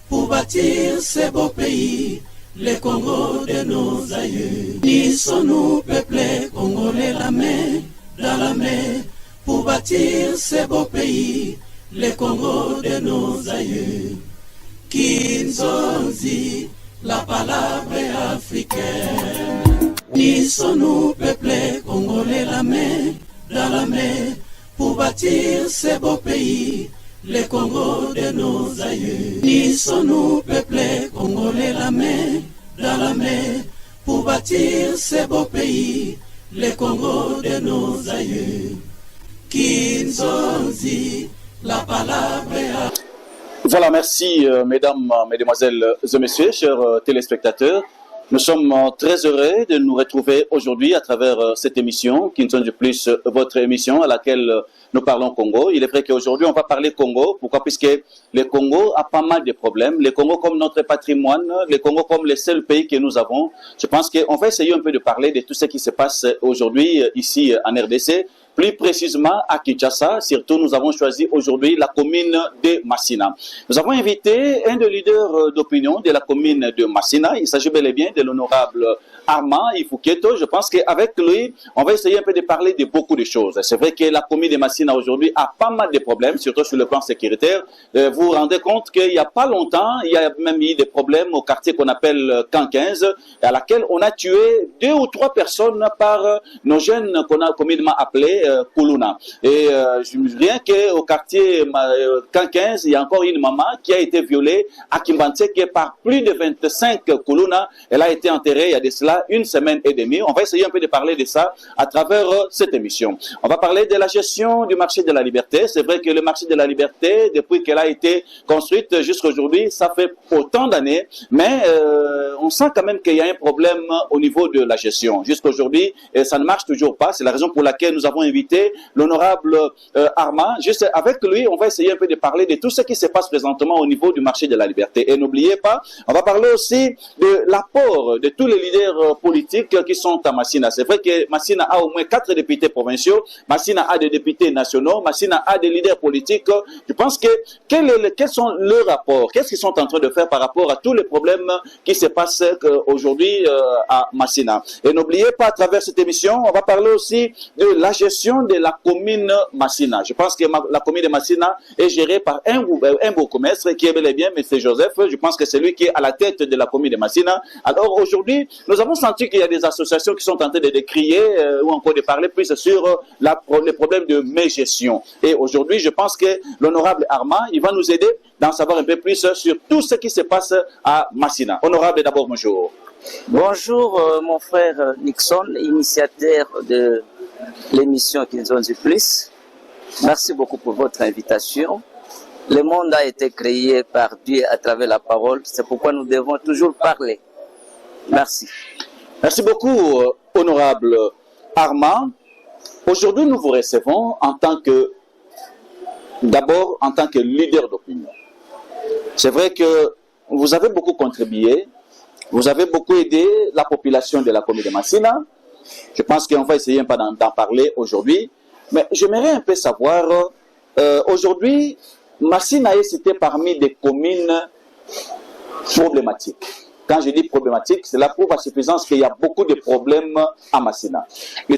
Pour bâtir ce beau pays, le Congo de nos aïeux. Unissons-nous, peuple congolais, la main dans la main. Pour bâtir ce beau pays, le Congo de nos aïeux. Kinzonzi, la palabre africaine. Unissons-nous, peuple congolais, la main dans la main. Pour bâtir ce beau pays, le Congo de nos aïeux. Unissons-nous, peuple congolais, la main dans la main. Pour bâtir ce beau pays, le Congo de nos aïeux. Kinzonzi, la palabre. Voilà, merci mesdames, mesdemoiselles et messieurs, chers téléspectateurs. Nous sommes très heureux de nous retrouver aujourd'hui à travers cette émission, Kinzonzi Plus, votre émission à laquelle nous parlons Congo. Il est vrai qu'aujourd'hui on va parler Congo. Pourquoi? Puisque le Congo a pas mal de problèmes. Le Congo comme notre patrimoine, le Congo comme le seul pays que nous avons. Je pense qu'on va essayer un peu de parler de tout ce qui se passe aujourd'hui ici en RDC. Plus précisément à Kinshasa, surtout nous avons choisi aujourd'hui la commune de Massina. Nous avons invité un des leaders d'opinion de la commune de Massina. Il s'agit bel et bien de l'honorable Armand Ifouketo. Je pense qu'avec lui, on va essayer un peu de parler de beaucoup de choses. C'est vrai que la commune de Massina aujourd'hui a pas mal de problèmes, surtout sur le plan sécuritaire. Vous vous rendez compte qu'il n'y a pas longtemps, il y a même eu des problèmes au quartier qu'on appelle Camp 15, à laquelle on a tué 2 ou 3 personnes par nos jeunes qu'on a communément appelés Kuluna. Et je me souviens qu'au quartier Camp 15, il y a encore une maman qui a été violée à Kimbantseke par plus de 25 Kuluna. Elle a été enterrée il y a de cela 1 semaine et demie. On va essayer un peu de parler de ça à travers cette émission. On va parler de la gestion du marché de la liberté. C'est vrai que le marché de la liberté, depuis qu'elle a été construite jusqu'à aujourd'hui, ça fait autant d'années, mais on sent quand même qu'il y a un problème au niveau de la gestion. Jusqu'à aujourd'hui, ça ne marche toujours pas. C'est la raison pour laquelle nous avons invité l'honorable Armand. Juste avec lui, on va essayer un peu de parler de tout ce qui se passe présentement au niveau du marché de la liberté. Et n'oubliez pas, on va parler aussi de l'apport de tous les leaders politiques qui sont à Massina. C'est vrai que Massina a au moins 4 députés provinciaux, Massina a des députés nationaux, Massina a des leaders politiques. Je pense que quels sont leurs rapports? Qu'est-ce qu'ils sont en train de faire par rapport à tous les problèmes qui se passent aujourd'hui à Massina? Et n'oubliez pas, à travers cette émission, on va parler aussi de la gestion de la commune Massina. Je pense que la commune de Massina est gérée par un bourgmestre qui est bel et bien M. Joseph. Je pense que c'est lui qui est à la tête de la commune de Massina. Alors aujourd'hui, nous avons senti qu'il y a des associations qui sont en train de crier ou encore de parler plus sur les problèmes de mégestion. Et aujourd'hui, je pense que l'honorable Armand, il va nous aider d'en savoir un peu plus sur tout ce qui se passe à Massina. Honorable, d'abord, bonjour. Bonjour, mon frère Nixon, initiateur de l'émission Kinzonzi Plus. Merci beaucoup pour votre invitation. Le monde a été créé par Dieu à travers la parole. C'est pourquoi nous devons toujours parler. Merci. Merci beaucoup, honorable Armand. Aujourd'hui, nous vous recevons d'abord en tant que leader d'opinion. C'est vrai que vous avez beaucoup contribué, vous avez beaucoup aidé la population de la commune de Massina. Je pense qu'on va essayer un peu d'en parler aujourd'hui. Mais j'aimerais un peu savoir, aujourd'hui, Massina est cité parmi des communes problématiques. Quand je dis problématique, cela prouve à suffisance qu'il y a beaucoup de problèmes à Massina. Le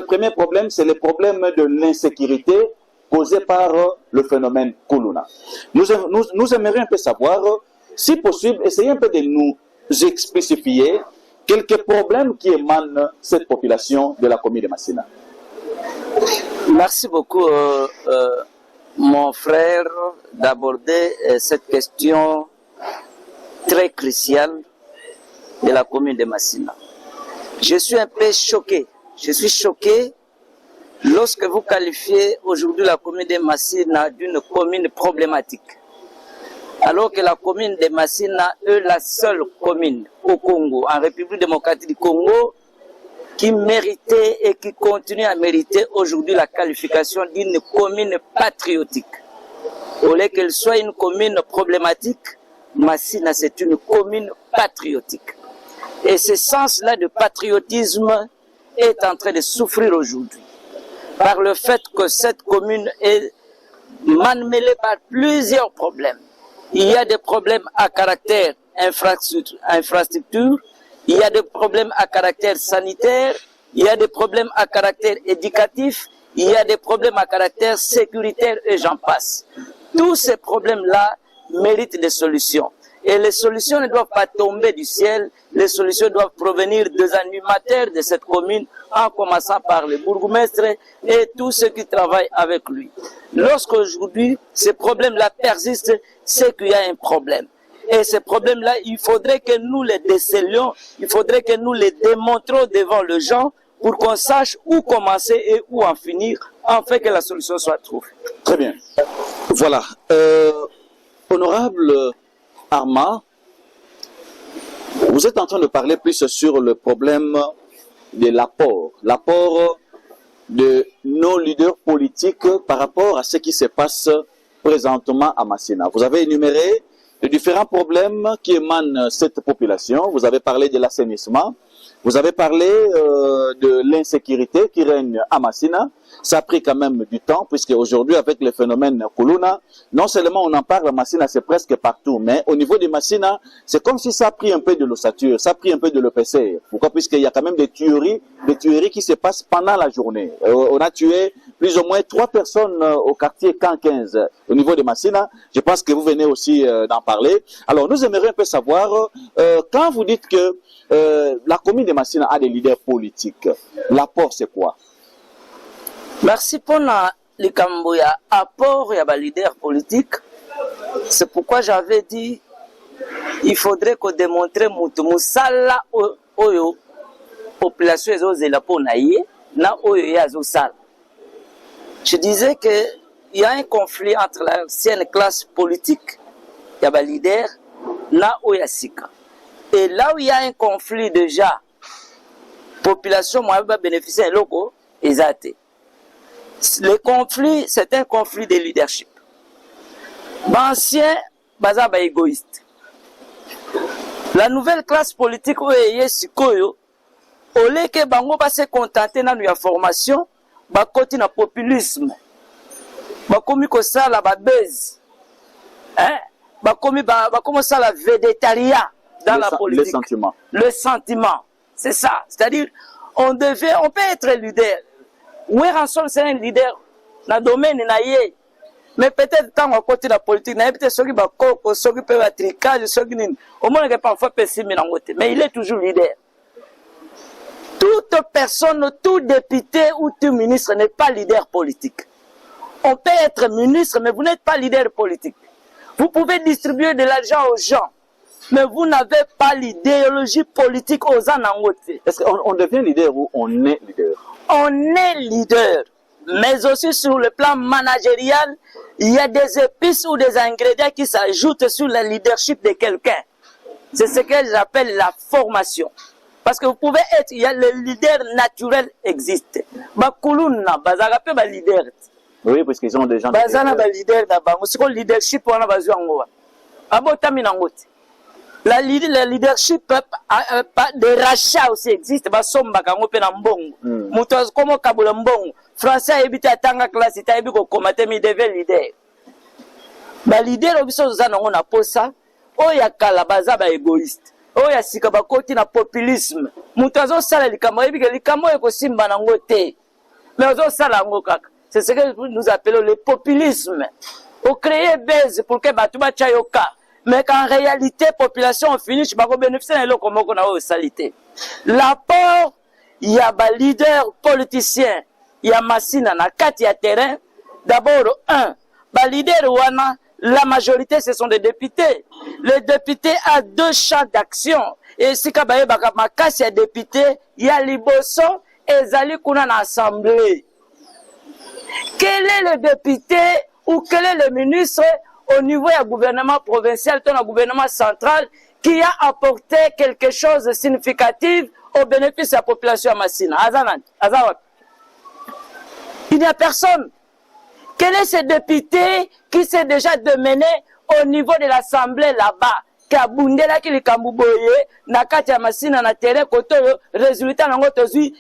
premier problème, c'est le problème de l'insécurité causé par le phénomène Kuluna. Nous aimerions un peu savoir, si possible, essayer un peu de nous expliciter quelques problèmes qui émanent de cette population de la commune de Massina. Merci beaucoup, mon frère, d'aborder cette question très cruciale de la commune de Massina. Je suis un peu choqué. Je suis choqué lorsque vous qualifiez aujourd'hui la commune de Massina d'une commune problématique. Alors que la commune de Massina est la seule commune au Congo, en République démocratique du Congo, qui méritait et qui continue à mériter aujourd'hui la qualification d'une commune patriotique. Au lieu qu'elle soit une commune problématique, Massina, c'est une commune patriotique. Et ce sens-là de patriotisme est en train de souffrir aujourd'hui par le fait que cette commune est malmêlée par plusieurs problèmes. il y a des problèmes à caractère infrastructure, il y a des problèmes à caractère sanitaire, il y a des problèmes à caractère éducatif, il y a des problèmes à caractère sécuritaire et j'en passe. Tous ces problèmes-là méritent des solutions. Et les solutions ne doivent pas tomber du ciel, les solutions doivent provenir des animateurs de cette commune, en commençant par le bourgmestre et tous ceux qui travaillent avec lui. Lorsqu'aujourd'hui, ces problèmes-là persistent, c'est qu'il y a un problème. Et ces problèmes-là, il faudrait que nous les décelions, il faudrait que nous les démontrions devant les gens pour qu'on sache où commencer et où en finir, afin que la solution soit trouvée. Très bien. Voilà. Honorable Arma, vous êtes en train de parler plus sur le problème de l'apport de nos leaders politiques par rapport à ce qui se passe présentement à Massina. Vous avez énuméré les différents problèmes qui émanent de cette population. Vous avez parlé de l'assainissement, vous avez parlé de l'insécurité qui règne à Massina. Ça a pris quand même du temps, puisque aujourd'hui, avec le phénomène Kuluna, non seulement on en parle à Massina, c'est presque partout, mais au niveau de Massina, c'est comme si ça a pris un peu de l'ossature, ça a pris un peu de l'EPC. Pourquoi? Puisqu'il y a quand même des tueries qui se passent pendant la journée. On a tué plus ou moins 3 personnes au quartier Camp 15, au niveau de Massina. Je pense que vous venez aussi d'en parler. Alors, nous aimerions un peu savoir, quand vous dites que la commune de Massina a des leaders politiques, l'apport c'est quoi? Merci pour le apport et les leaders politiques. C'est pourquoi j'avais dit il faudrait qu'on démontre Moussala Oyo, population Zela Ponaye, na Oyo Yazosal. Je disais qu'il y a un conflit entre l'ancienne classe politique, il y a des leaders, na Oyasika. Et là où il y a un conflit déjà, population moi va bénéficier d'un logo, exacté. Le conflit, c'est un conflit de leadership. L'ancien, bazaba égoïste. La nouvelle classe politique, au lieu que bango va se contenter dans la formation, ba côté na populisme. Ba komi ko ça la ba buzz. Hein? Ba komi ça la végétariat dans la politique. Le sentiment. C'est ça. C'est-à-dire, on peut être leader. Oui, Ransom, c'est un leader dans le domaine, mais peut-être quand on côté de la politique, peut-être ceux qui peuvent être tricage, ceux qui au moins parfois pessimistes, mais il est toujours leader. Toute personne, tout député ou tout ministre n'est pas leader politique. On peut être ministre, mais vous n'êtes pas leader politique. Vous pouvez distribuer de l'argent aux gens, mais vous n'avez pas l'idéologie politique aux gens en haut. Est-ce qu'on devient leader ou on est leader? On est leader, mais aussi sur le plan managérial, il y a des épices ou des ingrédients qui s'ajoutent sur le leadership de quelqu'un. C'est ce que j'appelle la formation. Parce que vous pouvez être, il y a le leader naturel existe. Bakuluna, bazarape ba leader. Oui, parce qu'ils ont des gens. Bazana ba leader d'abord. C'est quoi le leadership on a besoin en haut. Abotami nangote. La leadership de rachat aussi existe. Basomba kango pe na mbongo. Muto komo kabula mbongo. Français ebita atanga classe ita ebi ko komate mi devait leader. Ba leader obiso zana ngona posa. Oya kala baza ba égoïste. Oya sika ba koti na populisme. Muto azo sala likamo ebi ke likamo eko simba na ngote. Mais azo sala ngo kaka. C'est ce que nous appelons le populisme. On crée base pour que batuba chayoka. Mais qu'en réalité, population finit, je vais bénéficier de la salité. L'apport, il y a des leaders politiciens, il y a Massina, il y a terrain. D'abord, les leaders, la majorité, ce sont des députés. Les députés ont 2 champs d'action. Et si il y a des députés, il y a Liboso et Zali Kuna dans l'Assemblée. Quel est le député ou quel est le ministre au niveau du gouvernement provincial, du gouvernement central, qui a apporté quelque chose de significatif au bénéfice de la population à Massina? Il n'y a personne. Quel est ce député qui s'est déjà dominé au niveau de l'Assemblée là-bas, qui a boundé là, qui est Kambouboye, Nakati à Massina, na terrain, côté, résultat,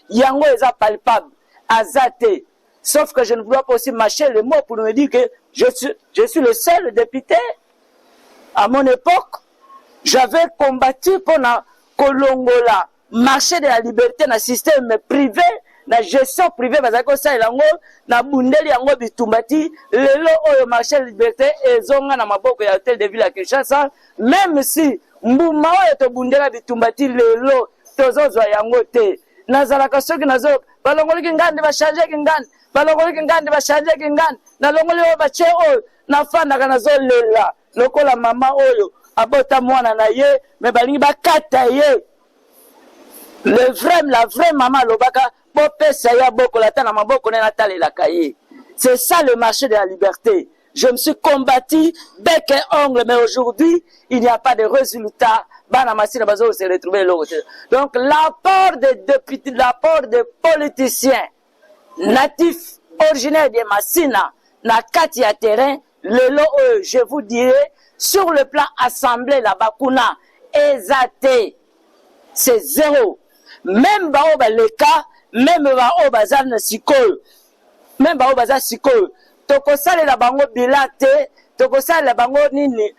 yango est palpable. Azate. Sauf que je ne voulais pas aussi mâcher les mots pour me dire que je suis le seul député. À mon époque, j'avais combattu pour la Kolongola, marché de la liberté, na système privé, na gestion privée, bazako sa elango, na bundeli yango bitumbati, lelo oyo marché de la liberté, ezonga na maboko ya hôtel de ville à Kinshasa, même si mbuma oyo to bundela bitumbati lelo, tozozwa yango te. Nazalaka soki nazo, balongoli kingandi, bashanje kingandi, balongoli kingandi, bashanje kingandi, na longoli oyo bache oyo, na fandaka nazo lela, lokola mama oyo, abota mwana na ye, me balingi bakata ye. La vraie maman lobaka, bopesa ya boko la tana maboko na tale la kaye. C'est ça le marché de la liberté. Je me suis combattu bec et ongle, mais aujourd'hui, il n'y a pas de résultat. Donc, l'apport des députés, l'apport des politiciens natifs, originaires de Massina, na kati à terrain, je vous dirais, sur le plan assemblée, la Bakuna, exaté, c'est zéro. Même Baoba le cas, même Baoba Zan Sikol, même Baoba Zan Sikol, Tokosale la bango bilate, Tokosale la bango nini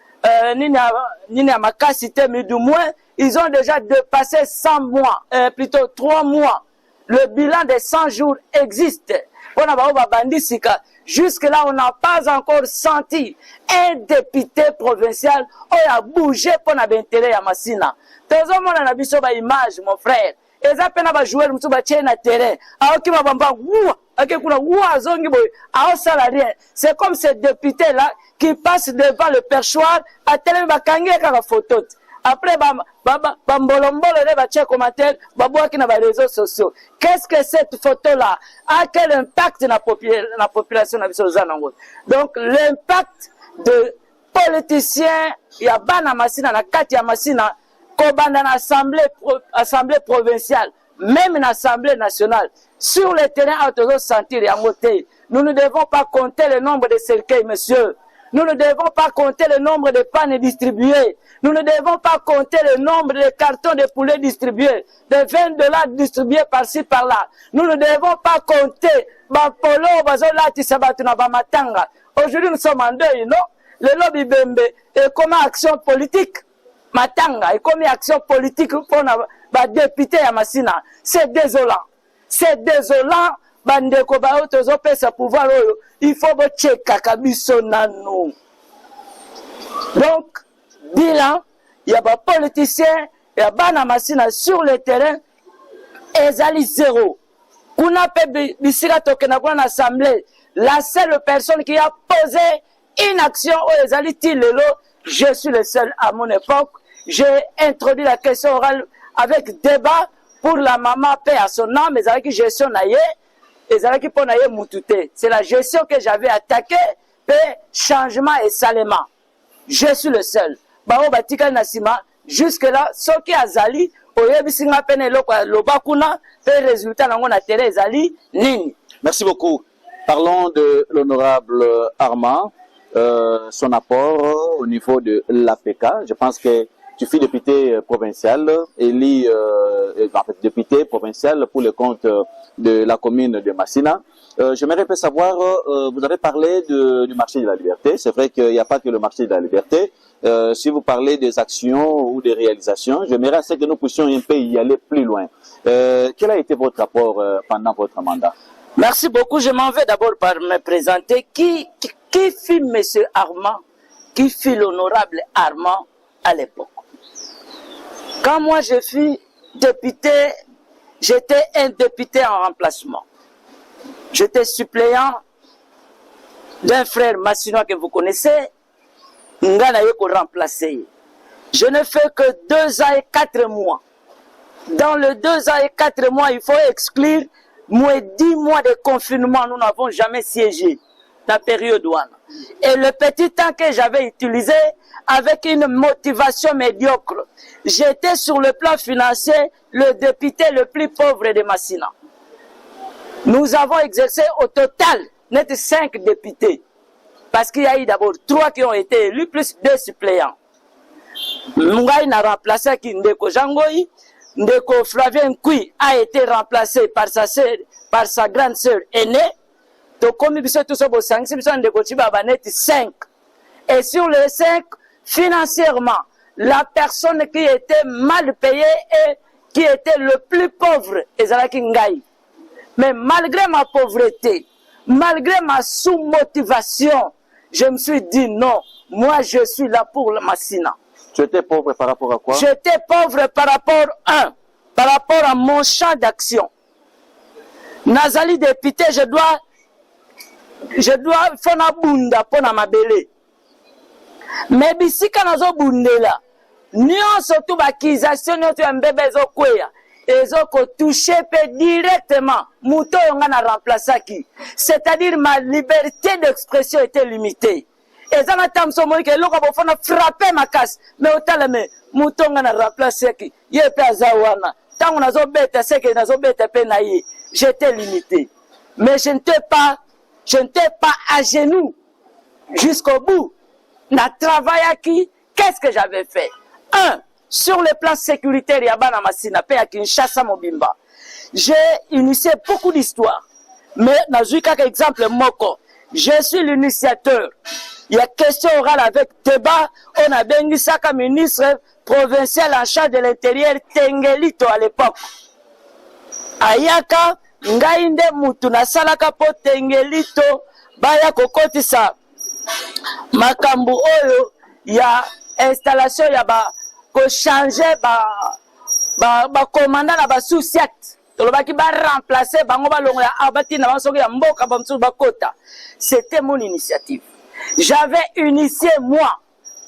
à Makasite, mais du moins, ils ont déjà dépassé 100 mois, plutôt 3 mois. Le bilan des 100 jours existe. Jusque-là, on n'a pas encore senti un député provincial qui a bougé pour l'intérêt à Massina. Tout le monde a vu sur l'image, mon frère. Ils ont peine à jouer sur le terrain. C'est comme ces députés-là qui passent devant le perchoir à télé la photo. Après, les réseaux sociaux. Qu'est-ce que cette photo-là a quel impact dans la population? Donc, l'impact de politiciens, il y a Bana Massina, la Katia Massina, dans l'Assemblée provinciale, même l'Assemblée nationale, sur le terrain, nous ne devons pas compter le nombre de cercueils, monsieur. Nous ne devons pas compter le nombre de pannes distribuées. Nous ne devons pas compter le nombre de cartons de poulet distribués, de $20 distribués par-ci, par-là. Nous ne devons pas compter aujourd'hui, nous sommes en deuil, non? Le lobby Bembe est comme action politique. Matanga est comme action politique pour les députés à Massina. C'est désolant. C'est désolant. Bandeko bao tozo pesa pouvoir oyo. Il faut checker kabiso nano. Donc, bilan, il y a des politiciens, il y a des Massina sur le terrain, ezali zéro. Kuna pe bisira tokena kwa l'assemblée, la seule personne qui a posé une action au ezali tilelo, je suis le seul à mon époque. J'ai introduit la question orale avec débat pour la maman paix à son âme, mais avec gestion naïe. C'est la gestion que j'avais attaquée, paix, changement et salement. Je suis le seul. Jusque-là, ce qui a zali, merci beaucoup. Parlons de l'honorable Armand, son apport au niveau de l'APK. Je pense que tu fus député provincial, élu député provincial pour le compte de la commune de Massina. J'aimerais savoir, vous avez parlé du marché de la liberté. C'est vrai qu'il n'y a pas que le marché de la liberté. Si vous parlez des actions ou des réalisations, j'aimerais que nous puissions un peu y aller plus loin. Quel a été votre rapport pendant votre mandat? Merci beaucoup. Je m'en vais d'abord par me présenter. Qui fut M. Armand? Qui fut l'honorable Armand à l'époque? Quand moi je fus député, j'étais un député en remplacement. J'étais suppléant d'un frère massinois que vous connaissez, Nganaye qu'on remplaçait. Je ne fais que 2 ans et 4 mois. Dans les 2 ans et 4 mois, il faut exclure moins 10 mois de confinement. Nous n'avons jamais siégé dans la période douane. Et le petit temps que j'avais utilisé, avec une motivation médiocre, j'étais sur le plan financier le député le plus pauvre de Massina. Nous avons exercé au total net 5 députés. Parce qu'il y a eu d'abord 3 qui ont été élus, plus 2 suppléants. Mungai n'a remplacé qui Ndeko Jangoyi. Ndeko Flavien Nkui a été remplacé par sa grande sœur aînée. Donc, comme il y a 5. Et sur les 5, financièrement, la personne qui était mal payée et qui était le plus pauvre, ezalaki ngai. Mais malgré ma pauvreté, malgré ma sous-motivation, je me suis dit non, moi je suis là pour la Massina. Tu étais pauvre par rapport à quoi? J'étais pauvre par rapport à mon champ d'action. Nazali député, je dois faire na bunda pour na mabele. Mais bisika nazo bundela, nyonso tu bakization nyonso ya mbebe ezokweya, ezoko toucher pe directement muto yonga na remplaçaki. C'est-à-dire ma liberté d'expression était limitée. Ezana tamso moni ke loko bofona frapper ma casse, mais otalame muto yonga na remplaçaki. Ye pe azawana. Tango nazo beta seke nazo beta pe na ye. J'étais limité. Mais je n'étais pas à genoux jusqu'au bout. Na travaillé qui? Qu'est-ce que j'avais fait? Sur le plan sécuritaire, Yabana Massina, Pe à Kinshasa Mobimba. J'ai initié beaucoup d'histoires. Mais, n'azui qu'un exemple, Moko. Je suis l'initiateur. Il y a question orale avec débat. On a béni ça comme ministre provincial en charge de l'intérieur, Tengelito à l'époque. Ayaka, Ngainde Mutu, Nasalaka po Tengelito, Baya Kokotisa. Makambu Oyo, il y a installation, il y a ko changer ba commandant na ba sous-siat to ba ki ba remplacer bango ba longo ya abati na basoki ya mboka ba msu ba kota. C'était mon initiative. J'avais initié moi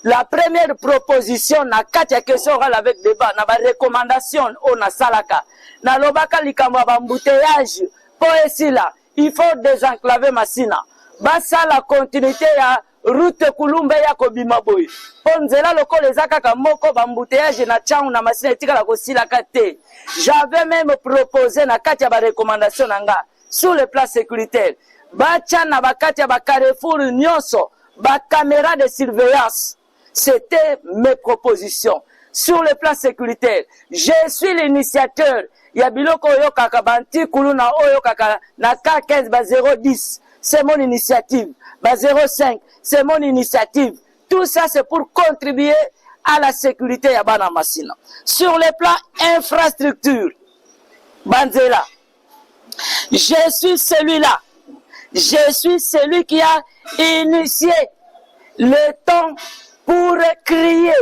la première proposition na kati ya question orale avec débat na ba recommandation on na salaka na lobaka likambo ba embouteillage po esila il faut désenclaver Massina ba ça la continuité ya route Kulumba ya kobima boy. Ponzela lokole ezaka ka moko bambouteillage na changu na Massina etikala kosila kate. J'avais même proposé na kati ya ba recommandation nanga sur le plan sécuritaire. Bacha na bakati ya ba Carrefour nyonso, ba caméra de surveillance. C'était mes propositions. Sur le plan sécuritaire, je suis l'initiateur. Ya biloko oyo kaka banti kuluna oyo kaka na K15 ba 010. C'est mon initiative. Bah 05, c'est mon initiative. Tout ça, c'est pour contribuer à la sécurité à Bana Massina. Sur le plan infrastructure, Banzela, je suis celui-là. Je suis celui qui a initié le temps pour crier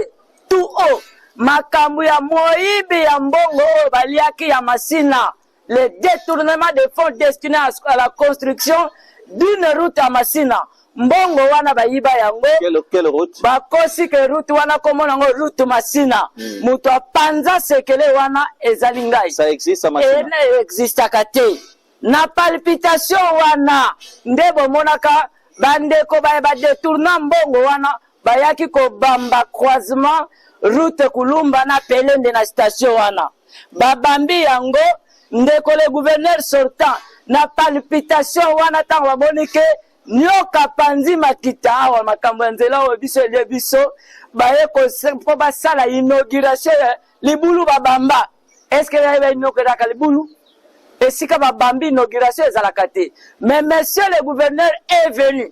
tout haut. Makambu ya moibi ya mbongo baliaki ya Massina. Le détournement des fonds destinés à la construction d'une route à Massina. Mbongo wana bayiba yango. Quelle route? Bakosi ke route wana komona ngo route Massina. Muto panza sekele wana ezalingai. Ça existe à Massina? Ene existe akate. Na palpitation wana ndebo monaka bandeko ba détournement mbongo wana bayaki ko bamba croisement route Kulumba na Pelende na station wana. Babambi yango ndeko le gouverneur sortant na palpitation wana tango babonike nyoka panzi makita awa makambo nzela o biso ele biso baye ko po basala inauguration libulu babamba. Est-ce que ya inauguration ka libulu esika babambi inauguration ezalaka te. Mais monsieur le gouverneur est venu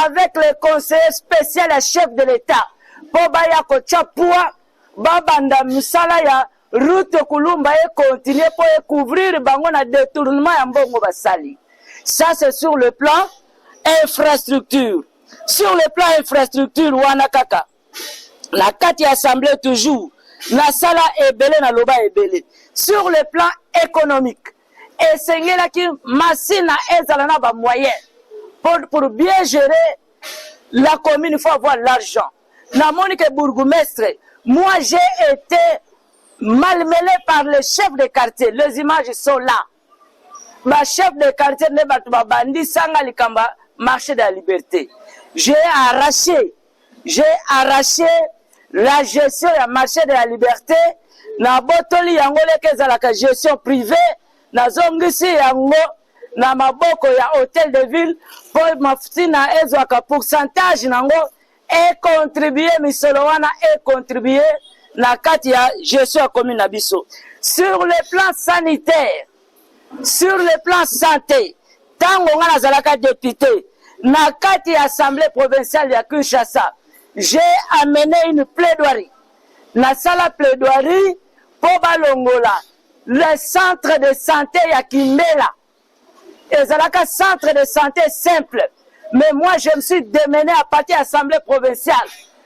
avec le conseiller spécial et chef de l'État po baya ko chapua babanda misala ya route Kulumba et continuer pour couvrir bango na détournement ya mbongo basali. Ça c'est sur le plan infrastructure. Sur le plan infrastructure wana kaka la kati assemblée toujours na sala ebele na loba ebele. Sur le plan économique esengela ki Massina ezala na ba moyens pour bien gérer la commune. Il faut avoir l'argent. Na monique bourgmestre, moi j'ai été malmené par les chefs de quartier. Les images sont là. Ma chef de quartier ne bat bandi sanga likamba marché de la liberté. J'ai arraché la gestion du marché de la liberté. Na botoli yango leke zalaka gestion privée. Na zongisi yango na maboko ya hôtel de ville pour maftina ezwaka pourcentage nango et contribuer misolo wana et contribuer na kati ya gestion ya commune na biso. Sur le plan sanitaire, sur le plan santé, tango nga nazalaka député na kati ya assemblée provinciale ya Kinshasa, j'ai amené une plaidoirie. Na sala plaidoirie pour balongola le centre de santé ya Kimbela. Et zalaka centre de santé simple. Mais moi je me suis démené à partir de l'Assemblée provinciale.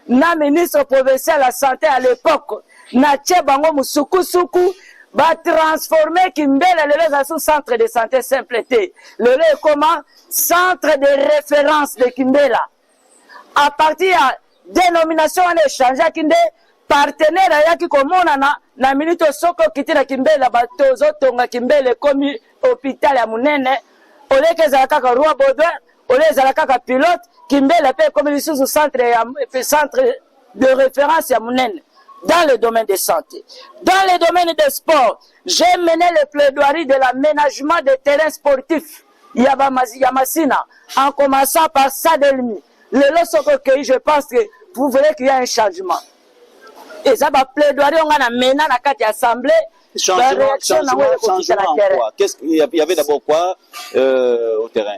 Na ministre provincial de la santé à l'époque. Na tchebango musukusuku. Va transformer Kimbela le sous centre de santé simple. Le est comment? Centre de référence de Kimbela. À partir de dénomination on échange à Kinde partenaire yaki komona na minute soko kitira Kimbela batozo tonga Kimbela comme hôpital ya munene ole ke zalaka ka roi Baudouin ole zalaka ka pilote Kimbela pe comme sous centre de référence ya munene dans le domaine de santé. Dans le domaine des sports, j'ai mené le plaidoirie de l'aménagement des terrains sportifs Yamasina en commençant par Sadelmi. Le lorsque je pense que vous verrez qu'il y a un changement. Et ça va plaidoyer, on a mené dans la assemblée. Changement quoi? Il y avait d'abord quoi au terrain?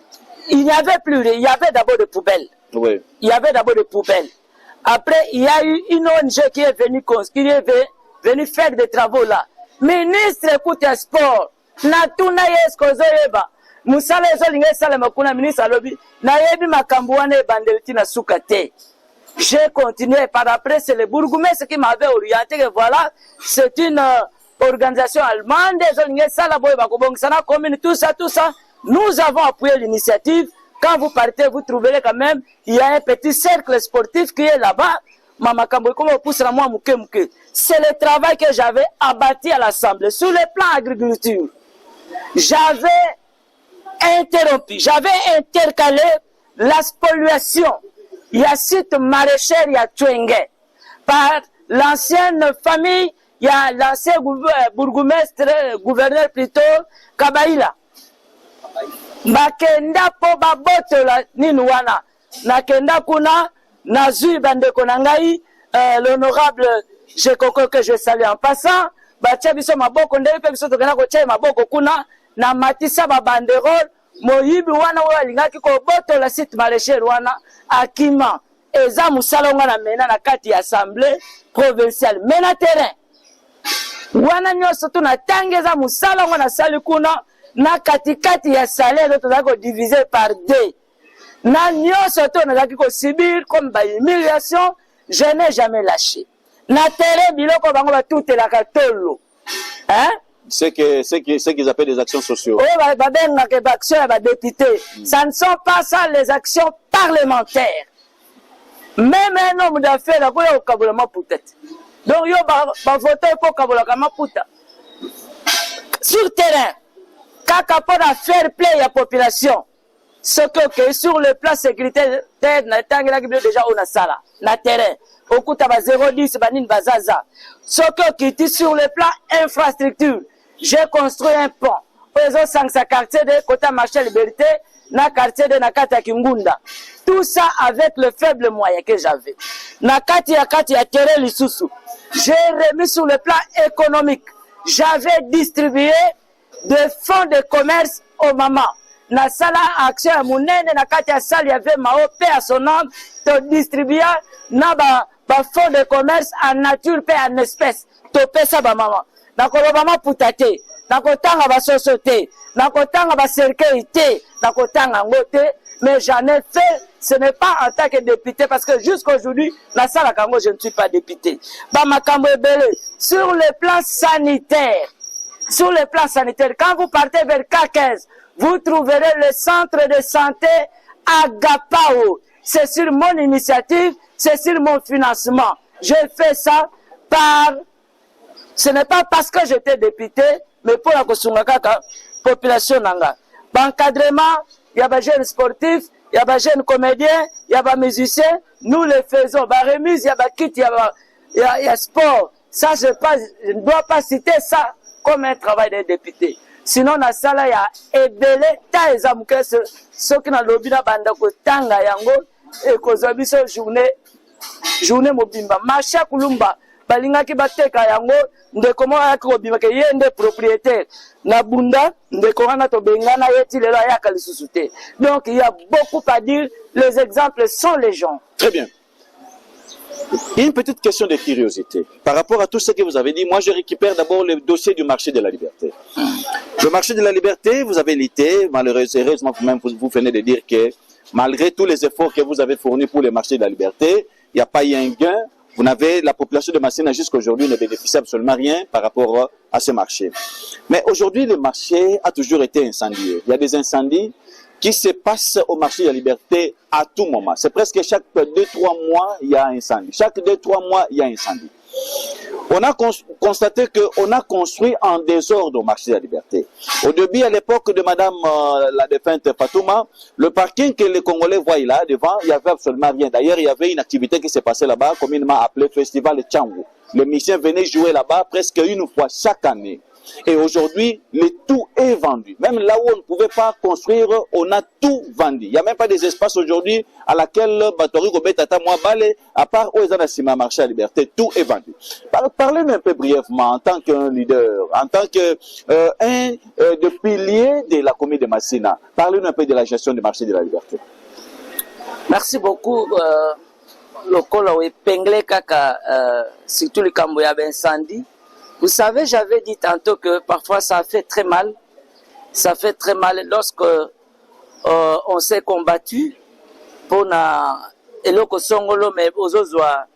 Il n'y avait plus, il y avait d'abord des poubelles. Oui. Il y avait d'abord des poubelles. Après, il y a eu une ONG qui est venue faire des travaux là. Ministre, écoute, sport. Natuna yeskozoyeba. Musala ezolinga sala makuna ministre alobi. Na yebi makambuane bandeliti na sukate. J'ai continué. Par après, c'est le bourgmestre qui m'avait orienté que voilà, c'est une organisation allemande. Ezolinga sala boy bakobongisana commune, tout ça. Nous avons appuyé l'initiative. Quand vous partez, vous trouverez quand même, il y a un petit cercle sportif qui est là-bas. C'est le travail que j'avais abattu à l'Assemblée. Sur le plan agriculture, j'avais interrompu, j'avais intercalé la spoliation. Il y a site maraîcher, il y a Tchouengue. Par l'ancienne famille, il y a l'ancien gouverneur plutôt, Kabaïla. Bakenda po babotola ninwana nakenda kuna nazui bandeko nangai l'honorable Jekoko que je salue en passant batia biso maboko ndenge pe biso tokena ko tia maboko kuna na matisa ba banderole moyibi wana oyo alingaki ko botola site maraîcher wana akima eza musala ngana mena na kati ya assemblée provinciale mena terrain wana nyoso tuna tangeza musala ngana sali kuna na katikati ya salaire to zako diviser par 2 na nyoso to na zaki subir comme ba humiliation. Je n'ai jamais lâché na terrain biloko bango ba tout la katolo hein c'est qu'ils appellent des actions sociales. Oh ba benga ke action ba député ça ne sont pas ça les actions parlementaires. Même un homme d'affaires là ko yo kabula maputa donc yo ba voter ko kabula maputa sur terrain. Kaka pour faire play à la population. Ce que sur le plan sécuritaire, déjà on a ça là, na terrain. Au coup t'as 0,10 banin bazaza. Ce qui est sur le plan infrastructure, j'ai construit un pont. Aux autres quartier de Kota Marché Liberté, na quartier de Nakata Kimbunda. Tout ça avec le faible moyen que j'avais. Nakati ya terrain lisusu. J'ai remis sur le plan économique. J'avais distribué de fonds de commerce aux mamans. Na sala action ya munene na kati ya sala ya ve maope à son nom to distribuer na ba fonds de commerce en nature pe en espèces to pesa ba maman na ko ba maputate na ko tanga ba société na ko tanga ba sécurité na ko tanga ngote mais j'en ai fait ce n'est pas en tant que député parce que jusqu'aujourd'hui na sala kango je ne suis pas député ba makambo ebele sur le plan sanitaire. Sur le plan sanitaire, quand vous partez vers K15, vous trouverez le centre de santé à Gapao. C'est sur mon initiative, c'est sur mon financement. J'ai fait ça ce n'est pas parce que j'étais député, mais pour la population nanga. L'encadrement, il y a des jeunes sportifs, il y a des jeunes comédiens, il y a des musiciens, nous les faisons. La remise, il y a des kits, il y a sport. Ça, je ne dois pas citer ça comme un travail des députés. Sinon, na sala ya ebele ta ezamuke soki na lobi na banda ko tanga yango e kozwa biso journée mobimba marché kulumba balingaki bateka yango ndeko mo ayaki kobima ke ye nde propriétaire na bunda ndeko wana to bengana yeti lelo ayaka lisusu te. Donc il y a beaucoup à dire, les exemples sont légion. Très bien. Une petite question de curiosité. Par rapport à tout ce que vous avez dit, moi je récupère d'abord le dossier du marché de la liberté. Le marché de la liberté, vous avez l'été, malheureusement vous-même vous venez de dire que malgré tous les efforts que vous avez fournis pour le marché de la liberté, il n'y a pas eu un gain. Vous n'avez, la population de Massena jusqu'à aujourd'hui ne bénéficie absolument rien par rapport à ce marché. Mais aujourd'hui, le marché a toujours été incendié. Il y a des incendies qui se passent au marché de la liberté à tout moment. C'est presque chaque 2-3 mois, il y a un incendie. Chaque 2-3 mois, il y a un incendie. On a constaté qu'on a construit en désordre au marché de la liberté. Au début, à l'époque de Madame la défunte Fatouma, le parking que les Congolais voient là devant, il n'y avait absolument rien. D'ailleurs, il y avait une activité qui s'est passée là-bas, communément appelée Festival Tchangou. Les musiciens venaient jouer là-bas presque une fois chaque année. Et aujourd'hui, le tout est vendu. Même là où on ne pouvait pas construire, on a tout vendu. Il n'y a même pas des espaces aujourd'hui à laquelle Batori Gobetata Mouabale, à part où ils ont marché à la liberté, tout est vendu. Parlez-nous un peu brièvement en tant qu'un leader, en tant que de pilier de la commune de Massena. Parlez-nous un peu de la gestion du marché de la liberté. Merci beaucoup. Le col est épinglé kaka, surtout le Camboya incendie. Vous savez, j'avais dit tantôt que parfois ça fait très mal. Ça fait très mal lorsque on s'est combattu pour na eloko songolo mais ozozwa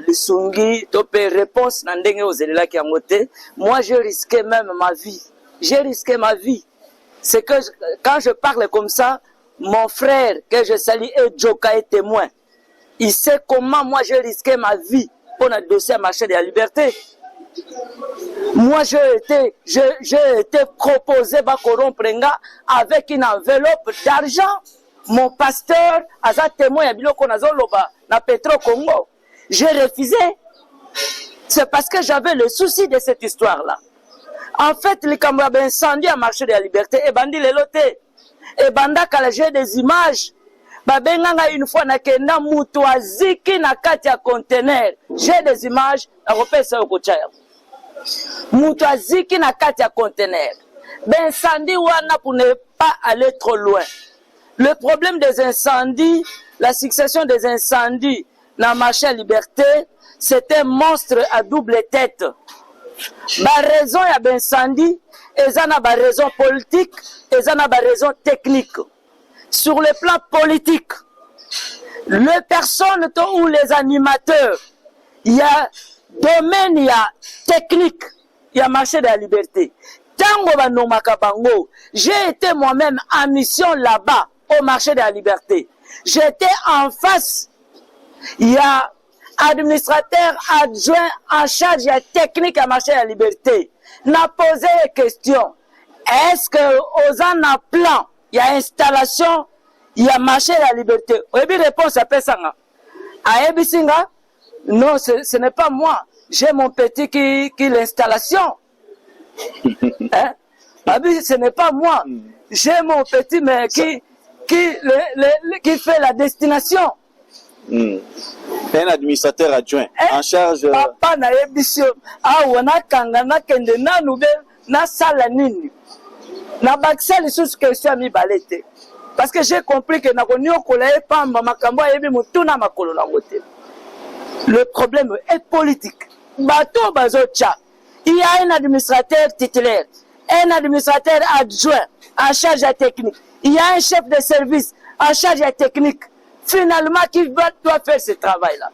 lisungi topé réponse na ndenge ozelela ki yangote. Moi j'ai risqué même ma vie. J'ai risqué ma vie. C'est que quand je parle comme ça, mon frère que je salue Djoka est témoin. Il sait comment moi j'ai risqué ma vie pour le dossier marché de la liberté. Moi, j'ai été proposé par Prenga avec une enveloppe d'argent. Mon pasteur, Aza témoin, na Petro Congo. J'ai refusé. C'est parce que j'avais le souci de cette histoire-là. En fait, le Cambodge a incendié à marché de la liberté et bandi les lotés. Et banda j'ai des images. Babenganga une fois na kenda mutu aziki na kati ya conteneur. J'ai des images na repesa au kochaya. Mutu aziki na kati ya conteneur. Ben incendie wana pour ne pas aller trop loin. Le problème des incendies, la succession des incendies dans marché à liberté, c'est un monstre à double tête. La raison ya ben incendie, et ça n'a pas raison politique, et ça n'a pas raison technique. Sur le plan politique, les personnes ou les animateurs, il y a domaine, il y a technique, il y a marché de la liberté. Tango banomaka bango, j'ai été moi-même en mission là-bas, au marché de la liberté. J'étais en face, il y a administrateur adjoint en charge de la technique à marché de la liberté. N'a posé les questions. Est-ce que aux en plan, il y a installation, il y a marché de la liberté? Et puis réponse à Pesanga. À Ebisinga, non, ce n'est pas moi. J'ai mon petit qui l'installation. Hein? Ce n'est pas moi. J'ai mon petit mais qui fait la destination. Un administrateur adjoint en charge. Papa na Ebisio. Ah, wana kanga na kende na nube na sala nini. Na baksel sous question mi balete. Parce que j'ai compris que na konyo kola pamba makambo yebi mutuna makolo na ngote. Le problème est politique. Bato bazocha. Il y a un administrateur titulaire, un administrateur adjoint en charge de la technique. Il y a un chef de service en charge de la technique. Finalement, qui doit faire ce travail-là.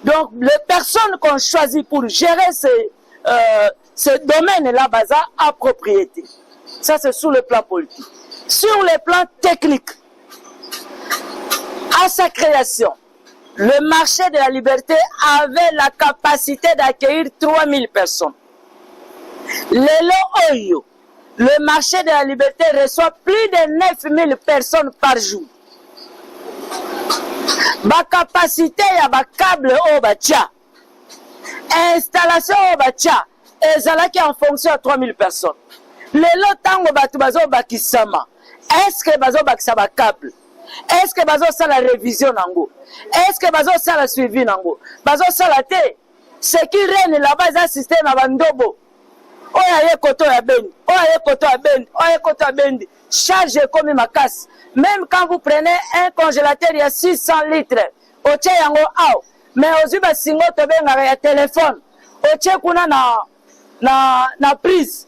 Donc, les personnes qu'on choisit pour gérer ce domaine-là, à propriété. Ça, c'est sur le plan politique. Sur le plan technique, à sa création, le marché de la liberté avait la capacité d'accueillir 3000 personnes. Le marché de la liberté reçoit plus de 9000 personnes par jour. Ma capacité ya ba câble au batia. Installation au batia. Et ça qui en fonction à 3000 personnes. Les lots tango batu bazo bakisama. Est-ce que bazo bakisa ba câble? Est-ce que bazo ça la révision nango? Est-ce que bazo ça la suivi nango? Bazo ça la té. Ce qui règne là-bas c'est un système à bandobo. Oya ye koto ya bendi. Oya ye koto ya bendi. Oya ye koto ya bendi. Charge comme ma casse. Même quand vous prenez un congélateur, il y a 600 litres. Au tché yango ao. mais ozwi basingo tobengaka ya téléphone otie kuna na prise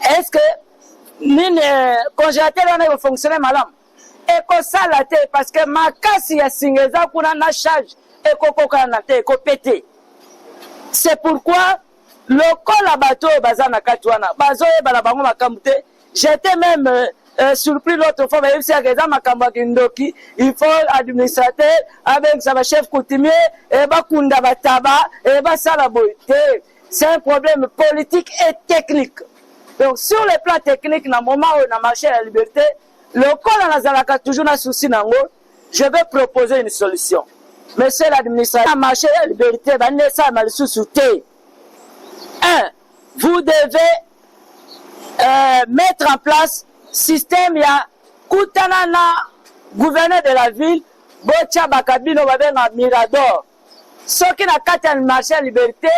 est-ce que nini congélateur wana ekofonctionne malamu ekosala te parce que makasi ya singa eza kuna na charge ekokokana te ekopete. C'est pourquoi lokola bato oyo baza na kati wana bazoyeba na bango makambo te. J'étais même surpris l'autre fois bayebisaka eza makambo ya kindoki, il faut administrateur abengisa bachef coutumier bakunda bataba basala boye te. C'est un problème politique et technique. Donc sur le plan technique, na moment où on a marché à la liberté, lokola nazalaka toujours na souci nango, je vais proposer une solution. Monsieur l'administrateur, marché à la liberté, vous devez mettre en place système ya kutana na gouverneur de la ville bocha bakabino babenga mirador soki na kati ya marché ya liberté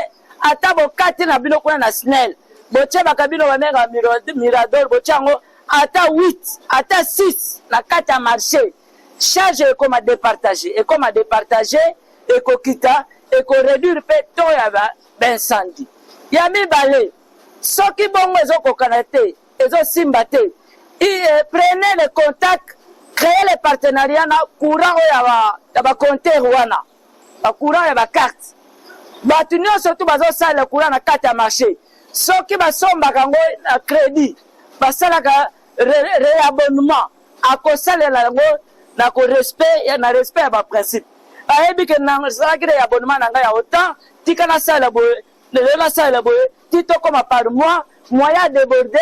ata bokati na bino kuna na SNEL bocha bakabino babenga mirador bocha ngo ata 8 ata 6 na kati ya marché charge ekoma départager ekokita ekoréduire pe to ya b'incendie ya mibale soki bongo ezokokana te ezosimba te. Prenez le contact, créez les partenariats na courant ya ba compteur wana ba courant ya ba carte batu nyonso surtout bazosala le courant na kati ya marché soki basombaka ngo na crédit basalaka réabonnement akosalela yango na respect ya ba principe ayebi ke nasalaki réabonnement na ngai ya autant tika nasala boye lelo nasala boye titokoma par moyen débordé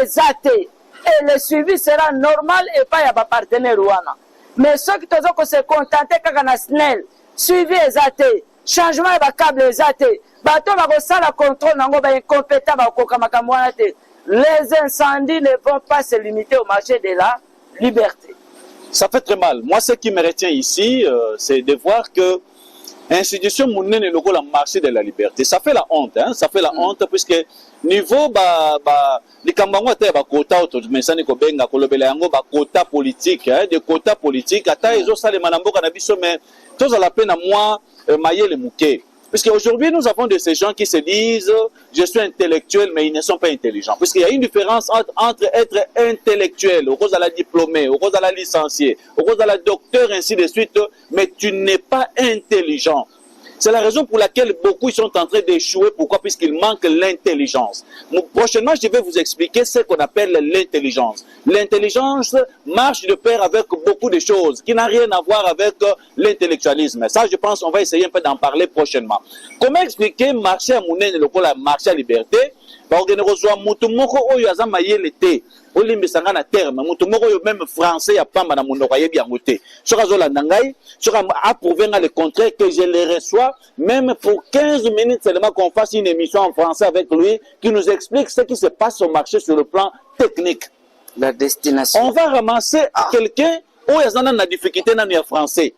exacté. Et le suivi sera normal et pas ya ba partenaire wana. Mais ceux qui tozoko se contenter kaka na SNEL, suivi exacté, changement ya ba câble exacté, bato ba sala contrôle nango ba incompétent ba koka makambo wana te. Les incendies ne vont pas se limiter au marché de la liberté. Ça fait très mal. Moi, ce qui me retient ici, c'est de voir que institution mounene le la marché de la liberté. Ça fait la honte, hein? Ça fait la honte puisque niveau les kambango te ba quota auto mais ça ni ko benga ko lobela yango ba quota politique, hein, des quotas politiques ata ezo sale manamboka na biso mais tous à la peine à moi mayele muke. Puisque aujourd'hui nous avons de ces gens qui se disent je suis intellectuel mais ils ne sont pas intelligents. Puisqu'il y a une différence entre être intellectuel, au cause à la diplômé, au cause à la licencié, au cause à la docteur ainsi de suite, mais tu n'es pas intelligent. C'est la raison pour laquelle beaucoup sont en train d'échouer. Pourquoi? Puisqu'il manque l'intelligence. Prochainement, je vais vous expliquer ce qu'on appelle l'intelligence. L'intelligence marche de pair avec beaucoup de choses qui n'ont rien à voir avec l'intellectualisme. Ça, je pense, on va essayer un peu d'en parler prochainement. Comment expliquer marché à Mounen et le marché à liberté? Olimbisanga terme mutu moko yo même français ya pamba na munoko yebi yango te soka zola ndangai soka approuver le contraire que je le reçois même pour 15 minutes seulement qu'on fasse une émission en français avec lui qui nous explique ce qui se passe au marché sur le plan technique. La destination. On va ramasser quelqu'un où il y a une difficulté dans le français.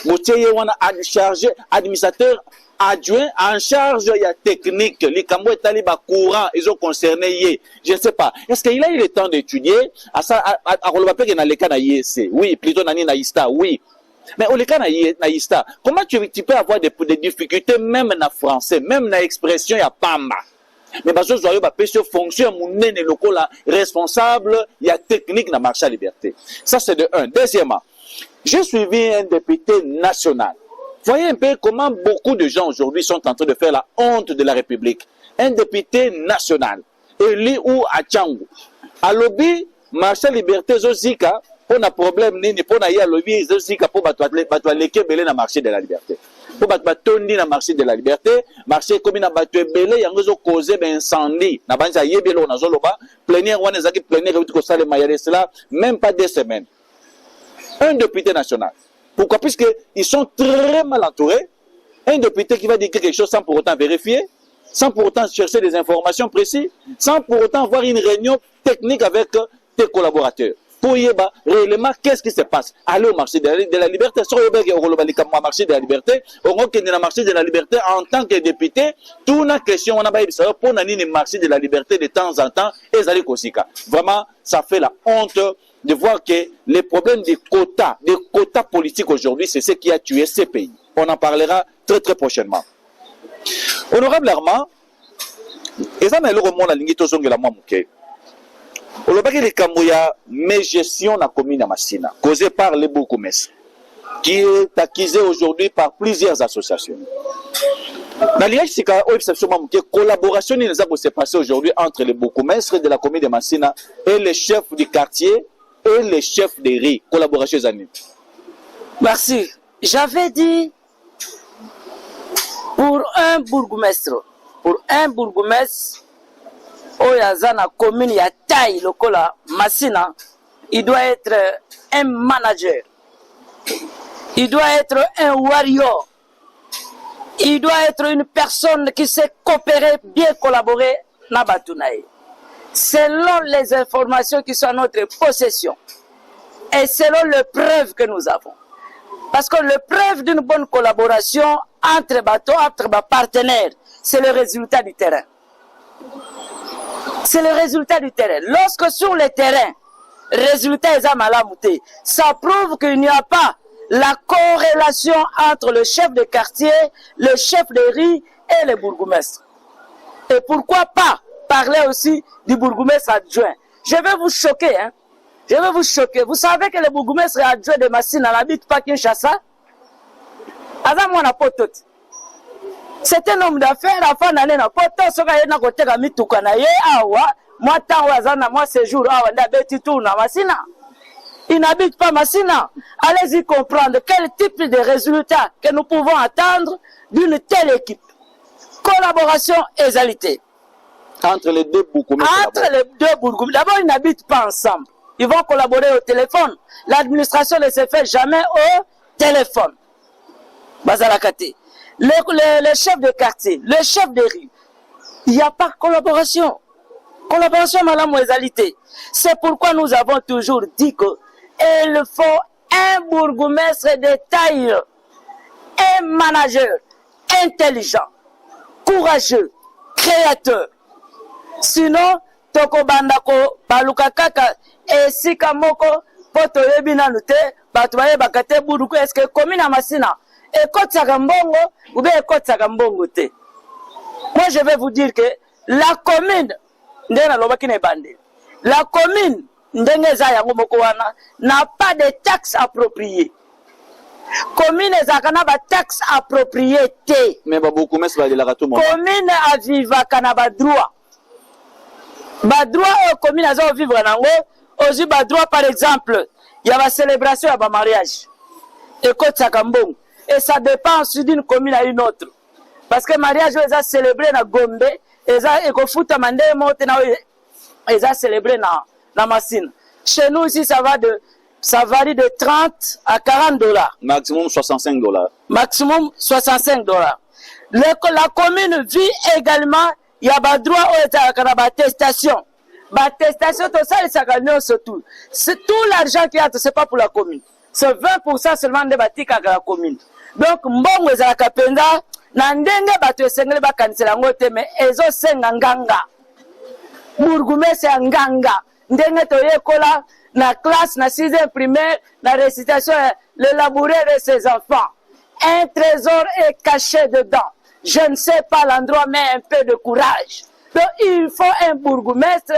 Moutier wana chargé administrateur adjoint en charge de la technique, les Cambouais talibans courant, ils ont concerné, je ne sais pas. Est-ce qu'il a eu le temps d'étudier à ça, à Rolopapé qui n'a le cas d'IEC? Oui, plutôt Nani Naïsta, oui. Mais au cas Naïsta, comment tu peux avoir des difficultés même en français, même dans l'expression, il y a Pamba? Mais parce que je vais fonction, mon nez local responsable, il y a technique dans le marché à liberté. Ça, c'est de un. Deuxièmement, j'ai suivi un député national. Voyez un peu comment beaucoup de gens aujourd'hui sont en train de faire la honte de la République. Un député national, élu ou à Tchangou. À lobby, marché liberté zozika, pour un problème ni pour na ya lobby zozika pour battre belé na marché de la liberté. Pour battre tondi na marché de la liberté, marché comme na battre belé yango zo causer ben incendie. Na banza yebelo na zoloba, plénière wana zaki plénière ko sale mayare cela, même pas 2 semaines. Un député national. Pourquoi? Puisqu'ils sont très mal entourés. Un député qui va dire quelque chose sans pour autant vérifier, sans pour autant chercher des informations précises, sans pour autant avoir une réunion technique avec tes collaborateurs. Pour y avoir réellement qu'est-ce qui se passe. Aller au marché de la liberté. Si on marché de la liberté, on va le marché de la liberté en tant que député. Toute la question, on a pas pour le marché de la liberté de temps en temps. Et vraiment, ça fait la honte de voir que les problèmes des quotas politiques aujourd'hui, c'est ce qui a tué ces pays. on en parlera très très prochainement. Honorable Armand, eza na eloko mona lingi tozongela mwa moke. Olobaki likambo ya gestion na commune ya Masina, causé par les bourgmestres, qui est accusé aujourd'hui par plusieurs associations. Dans la collaboration qui s'est passée aujourd'hui entre les bourgmestres de la commune de Masina et les chefs du quartier et les chefs des riz. Collaboration années. Merci. J'avais dit pour un bourgmestre, Oyazana commune ya taille lokola Masina, il doit être un manager. Il doit être un warrior. Il doit être une personne qui sait coopérer, bien collaborer na Batunaï. Selon les informations qui sont à notre possession et selon les preuves que nous avons. Parce que le preuve d'une bonne collaboration entre bateaux, entre partenaires, c'est le résultat du terrain. C'est le résultat du terrain. Lorsque sur le terrain, résultat est malamouté, ça prouve qu'il n'y a pas la corrélation entre le chef de quartier, le chef de riz et le bourgmestre. Et pourquoi pas parler aussi du bourgmestre adjoint? Je vais vous choquer, hein. Je vais vous choquer. Vous savez que le bourgmestre adjoint de Masina n'habite pas Kinshasa? Avant moi, c'est un homme d'affaires, la fin d'année, n'a pas tant, ce qu'il n'a côté à Mitukanaye, moi, tant, moi, séjour, Masina. Il n'habite pas Masina. Allez-y comprendre quel type de résultat que nous pouvons attendre d'une telle équipe. Collaboration et égalité. Entre les deux bourgmestres. Entre les deux bourgmestres. D'abord, ils n'habitent pas ensemble. Ils vont collaborer au téléphone. L'administration ne se fait jamais au téléphone. Bazalakate. Le chef de quartier, le chef de rue, il n'y a pas de collaboration. Collaboration, madame, égalité. C'est pourquoi nous avons toujours dit qu'il faut un bourgmestre de taille, un manager intelligent, courageux, créateur. Sinon, toko bandako baluka kaka esika moko poto yebina nute batwaye bakate buruku eske commune ya Masina ekotsaka mbongo ou bien ekotsaka mbongo te. Moi je vais vous dire que la commune ndena lobaki na bande. La commune ndenge za yango moko wana n'a pas de taxes appropriées. Commune ezakana ba taxes appropriées te. Mais ba beaucoup mais va de la rato mo. Commune aviva kana ba droit. Ba droit au commune azo vivre nango, ozu ba droit par exemple, il y a la célébration à ba mariage. Et kotsaka mbongo. Et ça dépend ensuite d'une commune à une autre. Parce que mariage est célébré na Gombe, et ekofuta mande mote na est célébré na Masina. Chez nous ici ça varie de 30 à 40 dollars. Maximum 65 dollars. Maximum 65 dollars. La commune vit également, il y a des droits à l'attestation. L'attestation, tout ça, c'est surtout. C'est tout l'argent qui y a, c'est pas pour la commune. C'est 20% seulement de bâtis à la commune. Donc, mbongo ezala kapenda, na ndenge bato esengeli bakanisela ngo te, mais ezo senga nganga. Bourgmestre ya nganga. Ndenge toyekola na classe, na 6e primaire, la récitation, le labourer de ses enfants. Un trésor est caché dedans. Je ne sais pas l'endroit, mais un peu de courage. Donc, il faut un bourgmestre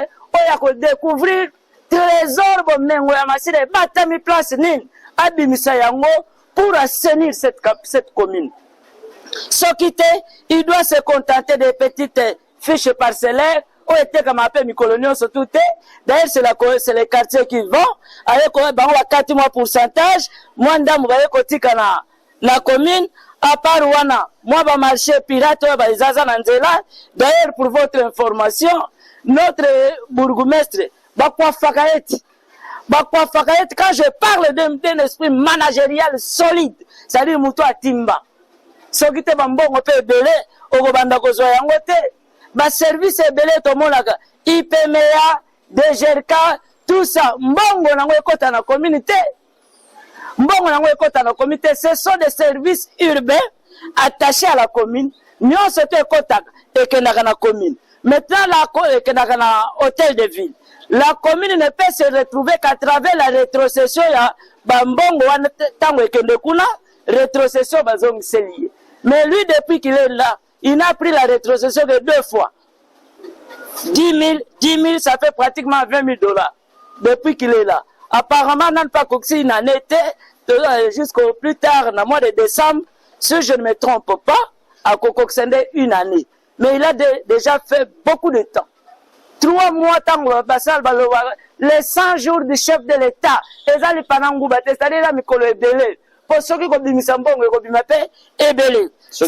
pour découvrir trésor bomengo ya masina batami place nini abimisa yango pour assainir cette commune. Ce qui était, il doit se contenter des petites fiches parcellaires ou était comme un peu mi-coloniaux sur tout. D'ailleurs, c'est les quartiers qui vont. Avec 4 mois pourcentage, moins d'âme, vous voyez, kotika na commune, à part wana, moi, va marché pirate, va izaza nanzela. D'ailleurs, pour votre information, notre bourgmestre, Bakwa Fakaeti, quand je parle d'un esprit managérial solide, c'est-à-dire Moutou Atimba, ce qui était bon, on peut belé, au Banda Kozoyangote, ba service belé, tout le monde, IPMEA, DGRK, tout ça, mbongo nango ekota na communauté. Mbongo nango ekota na communauté, ce sont des services urbains attachés à la commune. Nous sommes ekota ekenaka na commune. Maintenant, la ekenaka na hôtel de ville. La commune ne peut se retrouver qu'à travers la rétrocession ya bambongo wana tango ekende kuna rétrocession bazong c'est lié. Mais lui, depuis qu'il est là, il n'a pris la rétrocession que 2 fois. 10 000, ça fait pratiquement 20 000 $. Depuis qu'il est là. Apparemment, n'a pas coxé une année, jusqu'au plus tard, dans le mois de décembre, si je ne me trompe pas, à cocoxender une année. Mais il a déjà fait beaucoup de temps. 3 mois, les 100 jours du chef de l'État, c'est-à-dire la mikolo ebele. Pour ceux qui ont misambongo et qui m'appellent ebele. Ce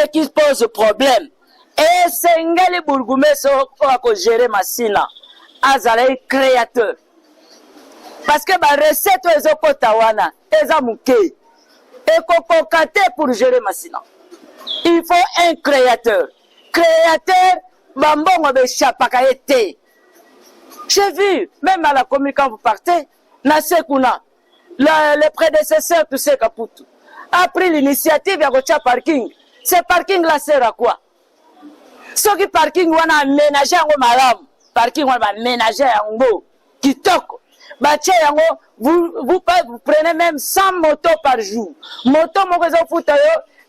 qui pose problème. Et c'est Ngali Bourgoumesso qui gérer Massina. Azalé créateur. Parce que la recette est au Kotawana, est à Mouké. Et Kokokate pour gérer Massina. Il faut un créateur. Créateur, Bambon de Chapakaete. J'ai vu, même à la commune quand vous partez, Nasekuna, le prédécesseur, tu sais, Caputu, a pris l'initiative à Gocha Parking. Ce parking là sert à quoi? Ce qui parking, on a aménagé un malam. Parking, on a aménagé un beau. Qui toque. Vous prenez même 100 motos par jour. Moto, mon réseau fout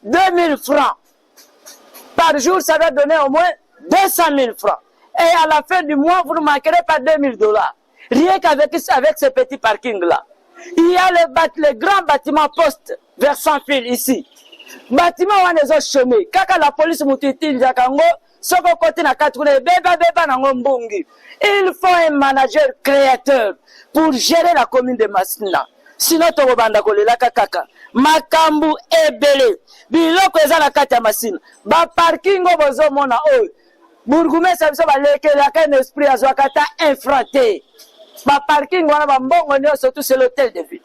2000 francs. Par jour, ça va donner au moins 200 000 francs. Et à la fin du mois, vous ne manquerez pas 2000 $. Rien qu'avec ce petit parking-là. Il y a le grand bâtiment poste vers sans fil ici. Bâtiment où on est chômé. Quand la police moutiti Njakango, soko côté na katune beba na ngombongi. Il faut un manager créateur pour gérer la commune de Massina. Sinon to banda kolela kaka. Makambu ebele. Biloko eza na kati ya Massina. Ba parking bozo mona o. Bourgoumé ça biso ba lekela ka un esprit azwakata infraté. Ba parking wana ba mbongo nyo surtout c'est l'hôtel de ville.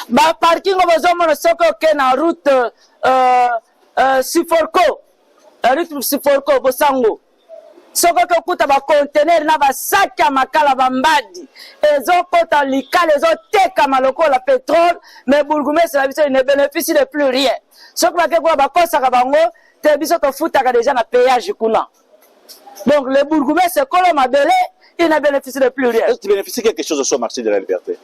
Ba parking bozomona soko ke na route Siforko, la route Siforko bosango soko ke kuta ba conteneur na ba sac ya makala bambadi ezokota likala ezoteka maloko la pétrole mais Bourgoumé c'est la biso ne bénéficie de plus rien soko ba ke kwa ba kosaka bango te biso to futaka déjà na péage kuna. Donc le Bourgoumé c'est kolo mabele, il ne bénéficie de plus rien. Est-ce que tu bénéficies quelque chose de ce marché de la liberté?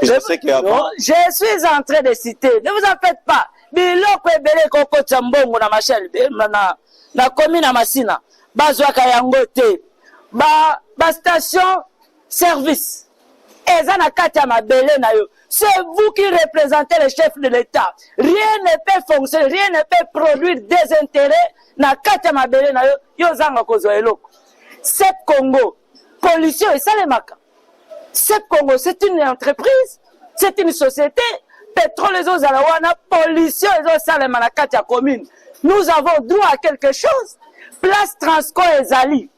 Je suis en train de citer. Ne vous en faites pas. Biloko ebele koko tsambongo na machel na commune na Massina. Bazwaka yango te. Ba station service. Eza na kati ya mabele na yo. C'est vous qui représentez le chef de l'État. Rien ne peut fonctionner, rien ne peut produire des intérêts na kati ya mabele na yo. Yo zanga kozwa eloko. CEP Congo, pollution et salemaka. CEP Congo, c'est une entreprise, c'est une société. Pétrole et eaux alawana, pollution et eaux salemaka la commune. Nous avons droit à quelque chose. Place Transco et Zali.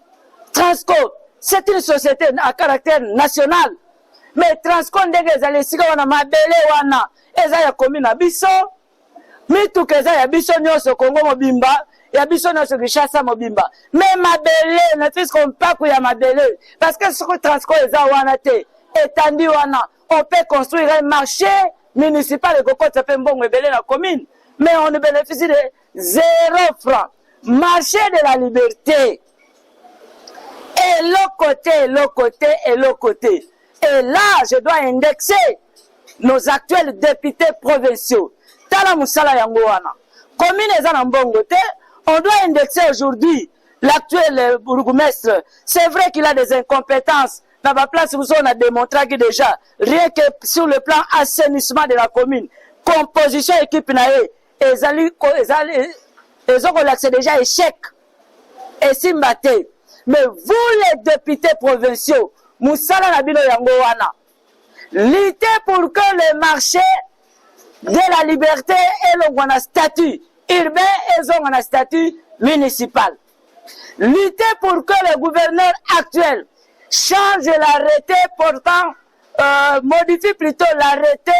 Transco, c'est une société à caractère national. Mais Transco ndenge Zali, si on a mabele wana, eza ya commune à biso. Mitu keza ya biso nyoso Congo mobimba. Ya biso nyoso Kinshasa mobimba. Mais mabele, ne fils qu'on pas ya mabele. Parce que ce que Transco eza wana te. Étendu wana, on peut construire un marché municipal et Koko Tsapembongo ebele la commune. Mais on ne bénéficie de 0 francs. Marché de la liberté. Et l'autre côté, l'autre côté, et l'autre côté. Et là, je dois indexer nos actuels députés provinciaux. Tala Moussala Yangoana. Commune Zanambongo te, on doit indexer aujourd'hui l'actuel bourgmestre. C'est vrai qu'il a des incompétences. Dans la place où on a démontré que déjà, rien que sur le plan assainissement de la commune, composition équipe naé, c'est déjà échec. Et Simbate. Mais vous les députés provinciaux, Moussala Nabino Yangoana, luttez pour que le marché de la liberté ait le statut urbain et le statut municipal. Luttez pour que le gouverneur actuel change l'arrêté portant, modifie plutôt l'arrêté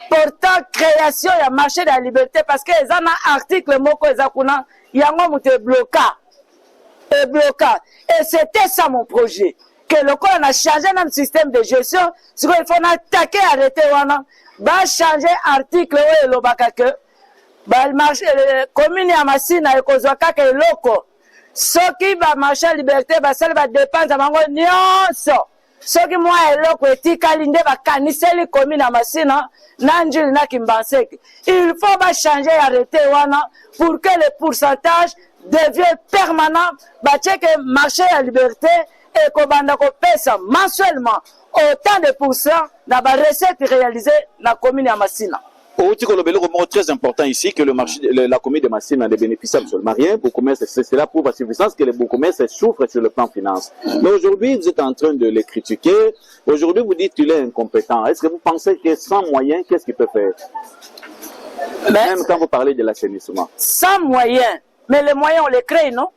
portant création et marché de la liberté parce que les articles moko ezakuna yango mute bloca et bloca et c'était ça mon projet que le corps a changé notre système de gestion c'est qu'il faut attaquer arrêté wana ba changer article et le baka que ba marché commune ya Massina ekozwa kaka eloko soki bamarché ya liberté basali badepense ya bango nyonso soki mwa eloko etikali nde bakaniseli commune ya Masina na Njili na Kimbanseke. Il faut bachanger arrêté wana pour que le pourcentage devienne permanent, batie que marché ya liberté ekobanda kopesa mensuellement autant de pourcents na ba recette réalisée na commune ya Masina. Au titre de mot très important ici que le marché, la commune de Masina ne bénéficie absolument rien. Cela prouve à suffisance que les Bocomès souffrent sur le plan finance. Mais aujourd'hui, vous êtes en train de les critiquer. Aujourd'hui, vous dites qu'il est incompétent. Est-ce que vous pensez que sans moyens, qu'est-ce qu'il peut faire? Même quand vous parlez de l'assainissement. Sans moyens. Mais les moyens, on les crée, non?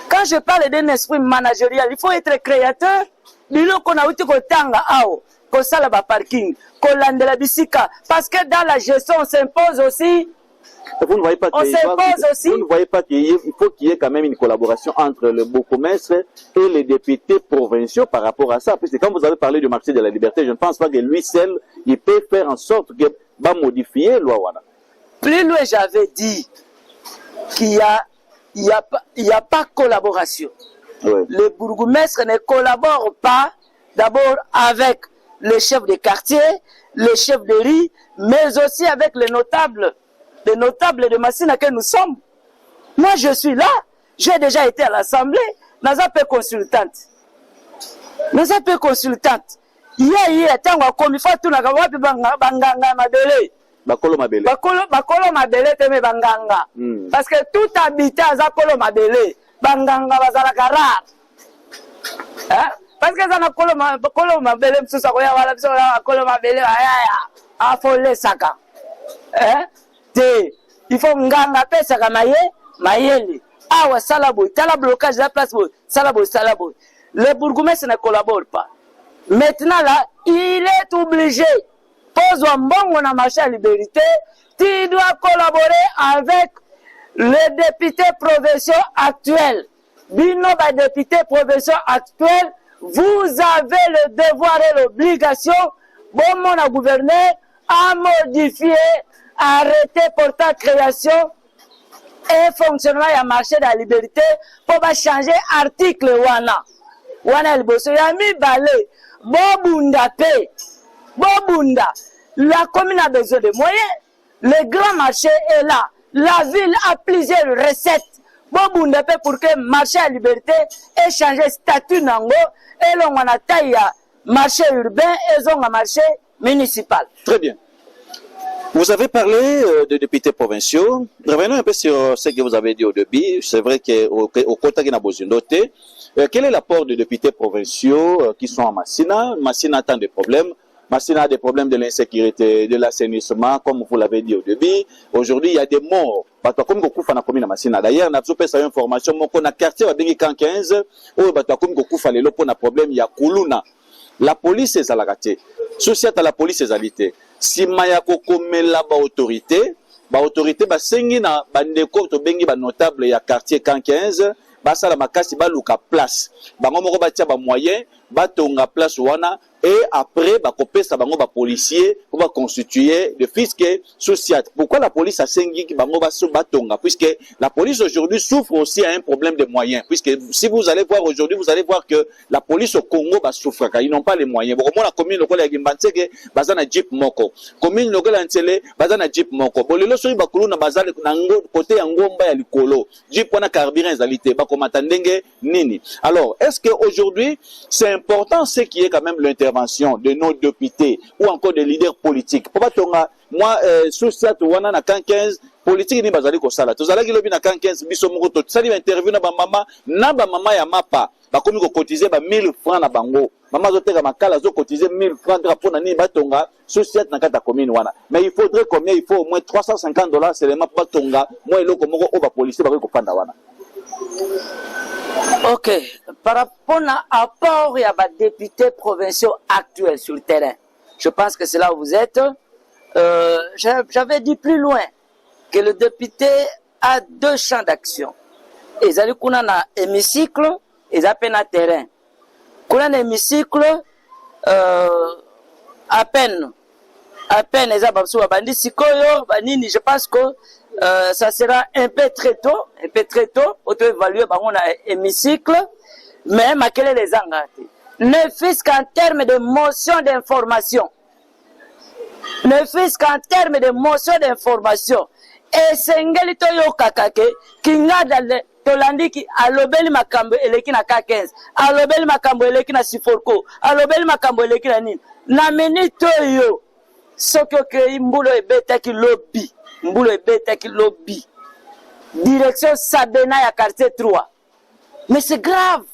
Quand je parle d'un esprit managérial, il faut être créateur. Bilo qu'on a eu ko tanga ao, ko sala ba parking, ko landela bisika. Parce que dans la gestion, on s'impose aussi. Vous ne voyez pas on s'impose aussi. Vous ne voyez pas qu'il faut qu'il y ait quand même une collaboration entre le bourgmestre et les députés provinciaux par rapport à ça. Parce que quand vous avez parlé du marché de la liberté, je ne pense pas que lui seul, il peut faire en sorte que va modifier la loi. Plus loin, j'avais dit qu'il y a pas collaboration. Oui. Le bourgmestre ne collabore pas d'abord avec les chefs de quartier, les chefs de riz, mais aussi avec les notables de Masina que nous sommes. Moi, je suis là. J'ai déjà été à l'Assemblée. Naza peu consultante. Hier, tango komi fatu na kawapi banganga mabele. Bakolo mabele. Bakolo mabele teme banganga. Parce que tout habitant aza kolo mabele. Banganga bazala rare. Hein? Parce que ça na kolo mabele msusa koya wala biso kolo mabele ayaya afole saka. Hein? Il faut nganga pesa kama mayele. Awa salabo, tala blocage de la place salabo. Le bourgmestre ne collabore pas. Maintenant là, il est obligé. Pose un bon na marché à liberté, tu dois collaborer avec les députés provinciaux actuels. Bino ba députés provinciaux actuels, vous avez le devoir et l'obligation, bon mon gouverneur, à modifier, arrêter portant création et fonctionnement à marché de la liberté pour changer article wana. Wana el bosso yami balé, bobunda pe, bobunda. La commune a besoin de moyens. Le grand marché est là. La ville a plusieurs recettes. Bobunda pe pour que marché à liberté ait changé statut nango et l'on a taille marché urbain et on a marché municipal. Très bien. Vous avez parlé de députés provinciaux. Revenons un peu sur ce que vous avez dit au début. C'est vrai qu'au côté de Nabozundote, quel est l'apport des députés provinciaux qui sont à Masina? Masina a tant de problèmes. Masina a des problèmes de l'insécurité, de l'assainissement, comme vous l'avez dit au début. Aujourd'hui, il y a des morts. Comme Gokufa na commune Masina. D'ailleurs, on a besoin de information. Mon quartier va bien 15. Où comme Gokufa les lopes na problème, il y a Kuluna. La police est à la gâté. Société à la police est à l'ité. Si maya kokomela ba autorité ba sengi na bandeko to bengi ba notable ya quartier 15 ba sala makasi ba luka place bango moko ba tia ba moyen ba tonga place wana et après ba kopesa bango ba policier pour ba constituer de fisc social. Pourquoi la police a sengi ki bango ba so ba tonga, puisque la police aujourd'hui souffre aussi à un problème de moyens, puisque si vous allez voir aujourd'hui, vous allez voir que la police au Congo ba souffre car ils n'ont pas les moyens. Bon, la commune locale ya Gimbanseke bazana jeep moko, commune locale ya Ntele bazana jeep moko. Bon lelo so bakulu na bazali na côté ya ngomba ya likolo jeep wana carburant ezalité ba komata ndenge nini. Alors est-ce que aujourd'hui c'est important ce qui est quand même l'intervention de nos députés ou encore des leaders politiques? Pour pas tonga moi sous cette wana na 15 politique ni bazali ko sala tozala ki lobi na 15 biso moko to sali interview na ba mama ya mapa ba komi ko cotiser ba 1000 francs na bango mama zo teka makala zo cotiser 1000 francs pour na ni batonga société na kata commune wana, mais il faudrait combien? Il faut au moins $350 seulement pour batonga moi eloko moko o ba policier ba ko fanda wana. Ok, par rapport à apport, il y a des députés provinciaux actuels sur le terrain. Je pense que c'est là où vous êtes. J'avais dit plus loin que le député a deux champs d'action. Ils allaient qu'on a un hémicycle, ils appellent un terrain. Qu'on a un hémicycle, à peine, ils ont bandi sikoyo, banini. Je pense que ça sera un peu très tôt, auto-évaluer dans hémicycle, mais quel est les engagés? Ne fût-ce qu'en termes de motion d'information. Ne fût-ce qu'en termes de motion d'information. Et sengeli to yo kakake, kinga tolandiki alobeli makambo eleki na K15, alobeli makambo eleki na Siforko, alobeli makambo eleki na nini. Na minute yo, soko ke mbulo ebetaki lobby. Mbulo ebetaki lobby. Direction Sabena ya quartier 3. Mais c'est grave.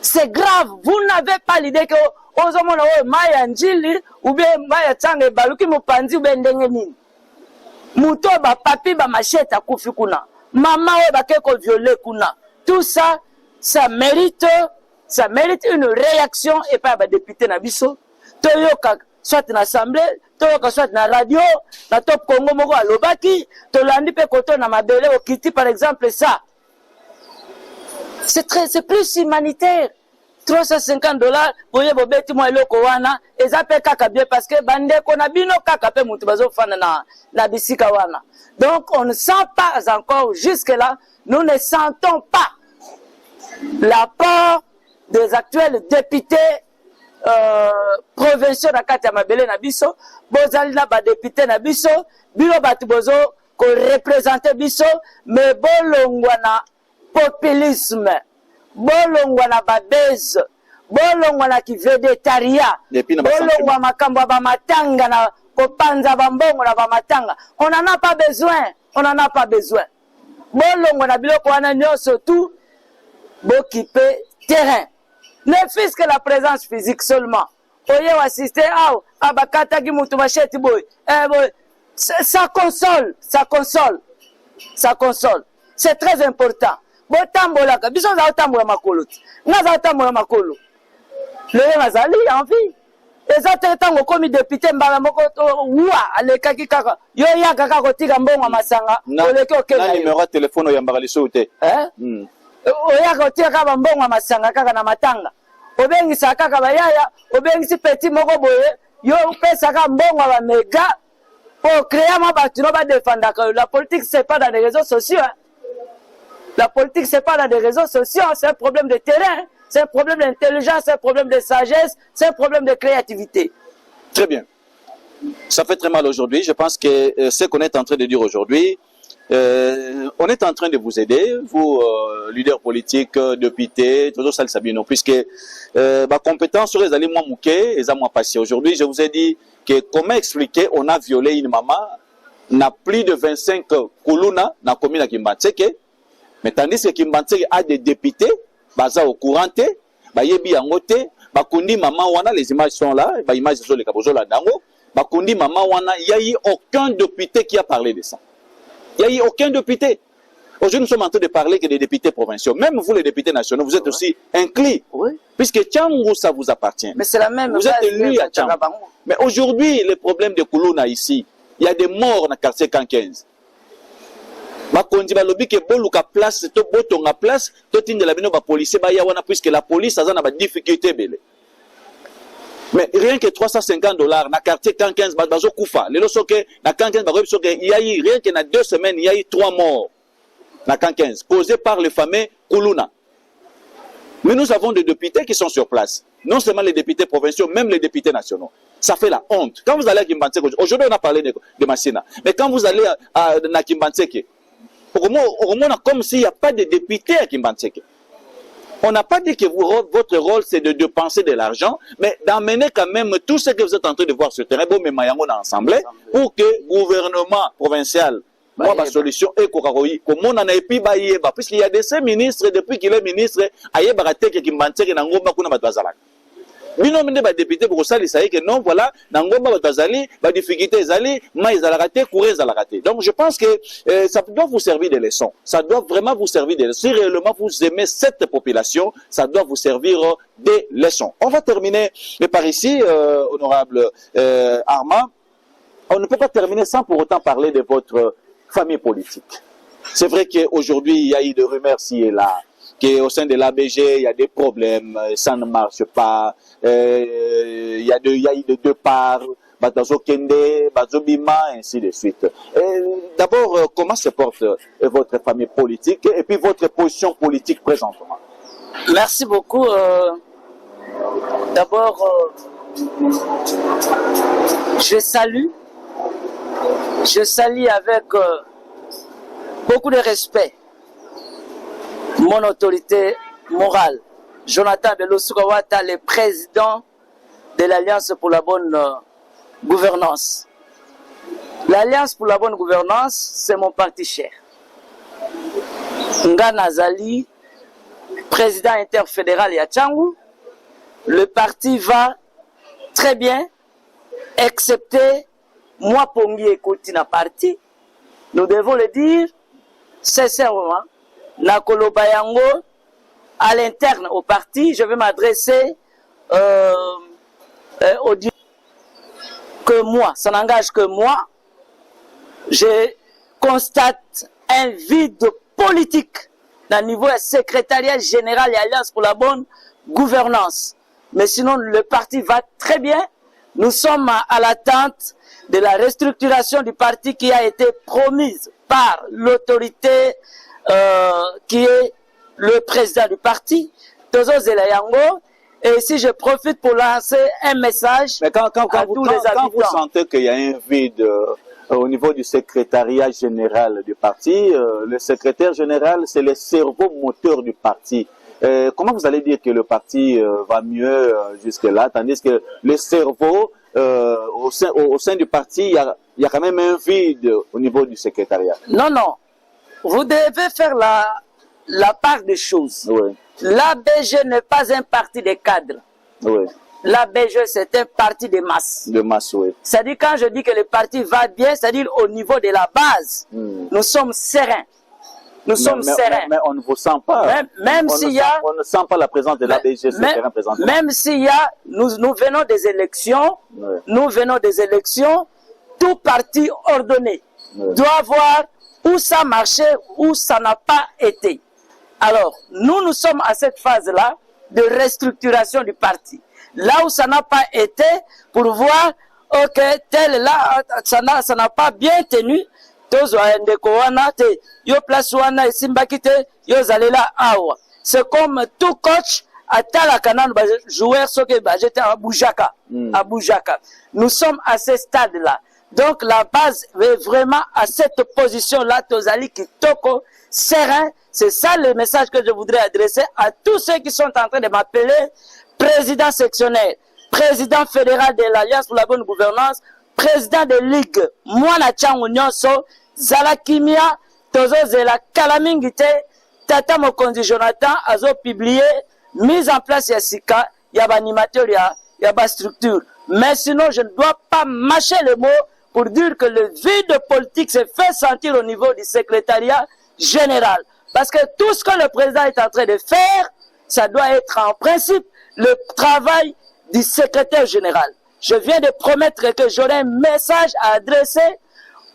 C'est grave. Vous n'avez pas l'idée que ozomona o maya njili ou bien maya tsange baluki mopanzi ou bien ndenge nini. Muto ba papi ba machette akufi kuna. Maman o ba keko violer kuna. Tout ça, ça mérite une réaction et pas ba député na biso. Toyoka soit na assemblée, toyoka soit na radio, na Top Congo moko alobaki, tolandi pe koto na mabele o kiti par exemple ça. C'est plus humanitaire. $350 boye bobeti mo eloko wana eza pe kaka bien parce que bande ko na bino kaka pe mutu bazo fana na bisika wana. Donc on ne sent pas encore jusque là, nous ne sentons pas l'apport des actuels députés provinciaux na kati ya mabele na biso, bozali na ba député na biso, bino batu bozo ko représenter biso, mais bolongwa na populisme. Bolongwa na babeze, bolongwa na kivedetaria, bolongwa makambo ba matanga na kopanza bambongo na ba matanga. On n'en a pas besoin, on n'en a pas besoin. Bolongwa na biloko wana nyonso tout bokipe terrain. Ne fût-ce que la présence physique seulement. Oye ou assister à bakata ki mutu macheti boy. Ça console, ça console. Ça console. C'est très important. Botambola ka biso za otambola makolo nga za otambola makolo lelo nazali envie eza tango komi député mbala moko wa alekaki kaka yo ya kaka kotika mbongo masanga oleki okela na numéro de téléphone oyambaka liso te oya kotika kaka mbongo masanga kaka na matanga obengisa kaka bayaya obengisi petit moko boye yo pesa kaka mbongo ba mega pour créer ma batu no ba défendre la politique c'est pas dans les réseaux sociaux. La politique, c'est pas dans des réseaux sociaux, c'est un problème de terrain, c'est un problème d'intelligence, c'est un problème de sagesse, c'est un problème de créativité. Très bien. Ça fait très mal aujourd'hui. Je pense que ce qu'on est en train de dire aujourd'hui, on est en train de vous aider, vous, leaders politiques, députés, tout ça, le sabino, puisque ma compétence sur les alliés moins mouqués, et moins passé. Aujourd'hui, je vous ai dit que comment expliquer, on a violé une maman, n'a plus de 25 Kuluna, n'a commis la Kimbatseke. Mais tandis que Kimbanseke a des députés, baza au courant, bayebi yangote, bakundi maman wana, les images sont là, ba images sont les kabozo là dango, bakundi maman wana, il n'y a eu aucun député qui a parlé de ça. Il n'y a eu aucun député. Aujourd'hui, nous sommes en train de parler que des députés provinciaux. Même vous, les députés nationaux, vous êtes aussi inclus. Oui. Puisque Tchangou, ça vous appartient. Mais c'est la même. Vous êtes élus à Tchangou. Mais aujourd'hui, le problème de Koulouna ici, il y a des morts dans le quartier 15. Bakondi balobi ke boluka place to botonga place to tindela bino ba policier ba ya wana puisque la police azana ba difficulté belé. Mais rien que $350 na quartier 15 bazo kufa. Lelo soke na 15 ba rebi soke il y a eu rien que na 2 semaines il y a eu 3 morts na 15 causés par les fameux Koulouna. Mais nous avons des députés qui sont sur place. Non seulement les députés provinciaux, même les députés nationaux. Ça fait la honte. Quand vous allez à Kimbanseke, aujourd'hui on a parlé de Massina, mais quand vous allez à Kimbanseke, comme s'il n'y a pas de députés à Kimbanseke. On n'a pas dit que votre rôle c'est de dépenser de l'argent, mais d'amener quand même tout ce que vous êtes en train de voir sur le terrain, bon, mais mayango na ensemble, pour que le gouvernement provincial, moi, ma solution est comme on en a pu baïeba, puisqu'il y a des ministres, depuis qu'il est ministre, aïeba teke Kimbanseke na ngomba kuna batwazalaka. Bino mende ba député pour ça, ça y est que non, voilà, na ngomba batwazali, ba difficulté ezali, ma ezalakate, courez ezalakate. Donc je pense que ça doit vous servir de leçon. Ça doit vraiment vous servir de leçon. Si réellement vous aimez cette population, ça doit vous servir des leçons. On va terminer par ici, honorable Armand. On ne peut pas terminer sans pour autant parler de votre famille politique. C'est vrai qu'aujourd'hui, il y a eu des rumeurs ci et là, qu'au sein de l'ABG, il y a des problèmes, ça ne marche pas, il y a eu de deux parts. Batazo Kende, Bazobima, ainsi de suite. D'abord, comment se porte votre famille politique et puis votre position politique présentement? Merci beaucoup. D'abord, je salue avec beaucoup de respect mon autorité morale, Jonathan Bello Souka-Ouattara, le président de l'Alliance pour la bonne gouvernance. L'Alliance pour la bonne gouvernance, c'est mon parti cher. Nga Nazali, président interfédéral Yachangu, le parti va très bien, excepté moi, Pongi Ekoti na parti. Nous devons le dire sincèrement. Nakolo Bayango, à l'interne au parti, je vais m'adresser au dire que moi, ça n'engage que moi, je constate un vide politique au niveau du secrétariat général et Alliance pour la bonne gouvernance. Mais sinon, le parti va très bien. Nous sommes à l'attente de la restructuration du parti qui a été promise par l'autorité qui est le président du parti, Tozo Zelayango. Et ici, je profite pour lancer un message à tous les habitants. Quand vous sentez qu'il y a un vide au niveau du secrétariat général du parti, le secrétaire général, c'est le cerveau moteur du parti. Comment vous allez dire que le parti va mieux jusque-là, tandis que le cerveau, au sein du parti, il y a quand même un vide au niveau du secrétariat? Non, non. Vous devez faire la part des choses. Oui. L'ABG n'est pas un parti de cadres. Oui. L'ABG, c'est un parti de masse. De masse, oui. C'est-à-dire, quand je dis que le parti va bien, c'est-à-dire au niveau de la base, nous sommes sereins. Nous sommes sereins. Mais on ne vous sent pas. Même s'il y a... On ne sent pas la présence de l'ABG sur le terrain présentement. Même s'il y a... Nous venons des élections. Oui. Nous venons des élections. Tout parti ordonné doit voir où ça marchait, où ça n'a pas été. Alors, nous sommes à cette phase-là de restructuration du parti. Là où ça n'a pas été, pour voir, ok, tel là, ça n'a pas bien tenu, c'est comme tout coach, à Talakanan, joueur, j'étais à Boujaka. Nous sommes à ce stade-là. Donc la base est vraiment à cette position-là, Tozali Kitoko, serein. C'est ça le message que je voudrais adresser à tous ceux qui sont en train de m'appeler président sectionnaire, président fédéral de l'Alliance pour la bonne gouvernance, président de Ligue, Mwana Changu Nyonso, Zala Kimia, Tozo Zela Kalamingite, Tata Mokonzi Jonathan, Azo publié, mise en place Yassika, Yaba animateur, Yaba structure. Mais sinon, je ne dois pas mâcher les mots pour dire que le vide politique se fait sentir au niveau du secrétariat général. Parce que tout ce que le président est en train de faire, ça doit être en principe le travail du secrétaire général. Je viens de promettre que j'aurai un message à adresser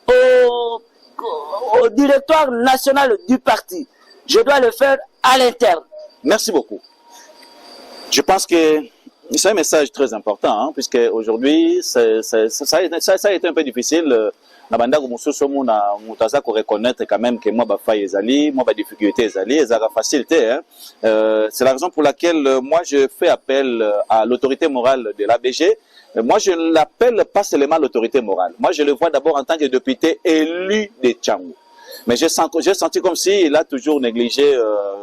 au directoire national du parti. Je dois le faire à l'interne. Merci beaucoup. Je pense que c'est un message très important, hein, puisque aujourd'hui, ça a été un peu difficile. Nabanda Gumususo Muna Mutaza pour reconnaître quand même que moi faille ezali, moi difficulté ezali, ezara facilité. Hein. C'est la raison pour laquelle moi je fais appel à l'autorité morale de l'ABG. Moi je ne l'appelle pas seulement l'autorité morale. Moi je le vois d'abord en tant que député élu de Tchangou. Mais j'ai senti comme s'il a toujours négligé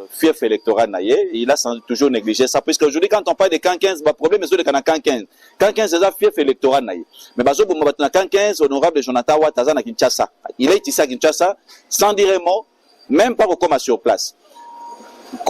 fief électoral naïe. Il a toujours négligé ça. Puisque aujourd'hui, quand on parle de camp 15, le problème est sur le camp 15. Camp 15, c'est un fief électoral naïe. Mais bazo na camp 15, honorable Jonathan Ouattara na Kinshasa. Il est ici à Kinshasa, sans dire un mot, même pas comme sur place.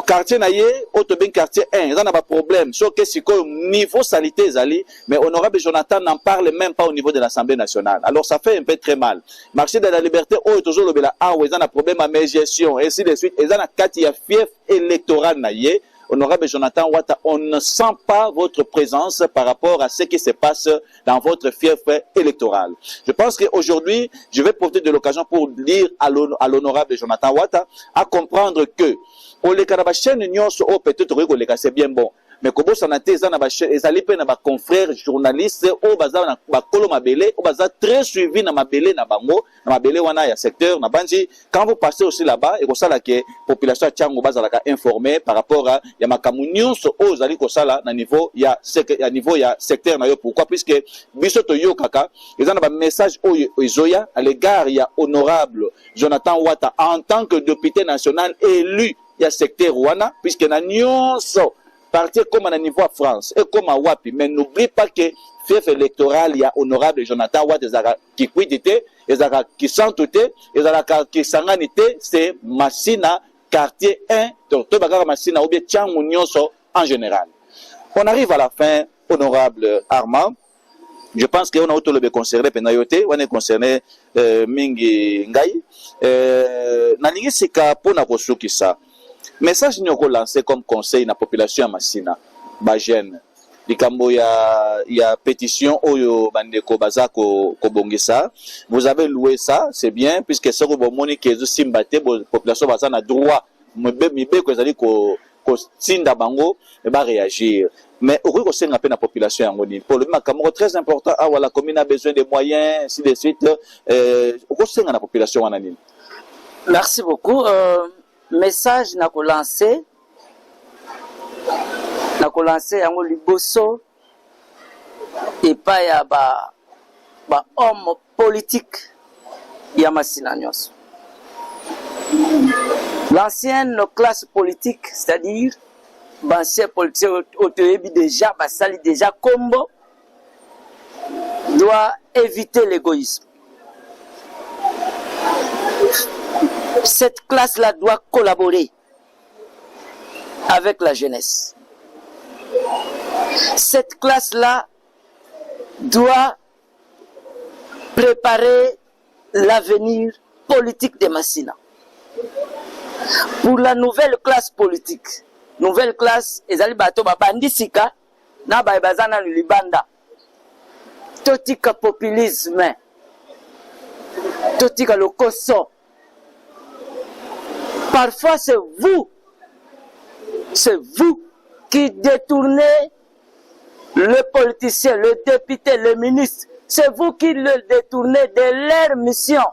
Quartier naïe, autobin quartier 1, il y a un problème. Sur que si niveau salité zali, mais honorable Jonathan n'en parle même pas au niveau de l'Assemblée nationale. Alors ça fait un peu très mal. Marché de la liberté, oh toujours le bela ah, ils ont un problème à mes gestion, et ainsi de suite. Ils ont un cas de fief électoral naïe. Honorable Jonathan Ouattara, on ne sent pas votre présence par rapport à ce qui se passe dans votre fief électoral. Je pense qu'aujourd'hui, je vais profiter de l'occasion pour dire à l'honorable Jonathan Ouattara à comprendre que c'est bien bon. mais kobosana te eza na ezali pe na ba confrères journalistes o baza na bakolo mabele o baza très suivi na mabele na bango na mabele wana ya secteur na banji. Quand vous passez aussi là-bas et kosala ke population ya Tchango bazalaka informé par rapport à ya makamu nyonso o zali kosala na niveau ya secteur na yo. Pourquoi? Puisque biso to yo kaka eza na ba message o ezoya à l'égard ya honorable Jonathan Wata en tant que député national élu ya secteur wana, puisque na nyonso parti comme à niveau à France et comme à Wapi. Mais n'oublie pas que fief électoral il y a honorable Jonathan Wata ezaka qui quidité ezaka qui santé ezaka qui sanganité, c'est Massina quartier 1 donc to bakara Massina ou bien Tchango nyonso en général. On arrive à la fin, honorable Armand. Je pense qu'on a auto le concerné penayote, on est concerné mingi ngai. Nalingi sika pona kosuki sa. Message nyoko lancé comme conseil na population ya Massina, ba jeune. Likambo ya pétition oyo bandeko bazako kobongisa. Vous avez loué ça, c'est bien puisque ce que vous moni que simbate population baza na droit mibe ko ezali ko tinda bango et ba réagir. Mais au coup c'est la population yango pour le makamoko très important la commune a besoin de moyens ainsi de suite au coup c'est la population wanani. Merci beaucoup. Message na ko lancer yango liboso et pas ya ba homme politique ya Massina nyonso. L'ancienne classe politique, c'est-à-dire l'ancien politique autorébi déjà, basali déjà combo, doit éviter l'égoïsme. Cette classe-là doit collaborer avec la jeunesse. Cette classe-là doit préparer l'avenir politique de Massina. Pour la nouvelle classe politique, nouvelle classe, ezali bato babandisika na bazana libanda. Totika populisme, totika lokoso. Parfois c'est vous qui détournez le politicien, le député, le ministre. C'est vous qui le détournez de leur mission.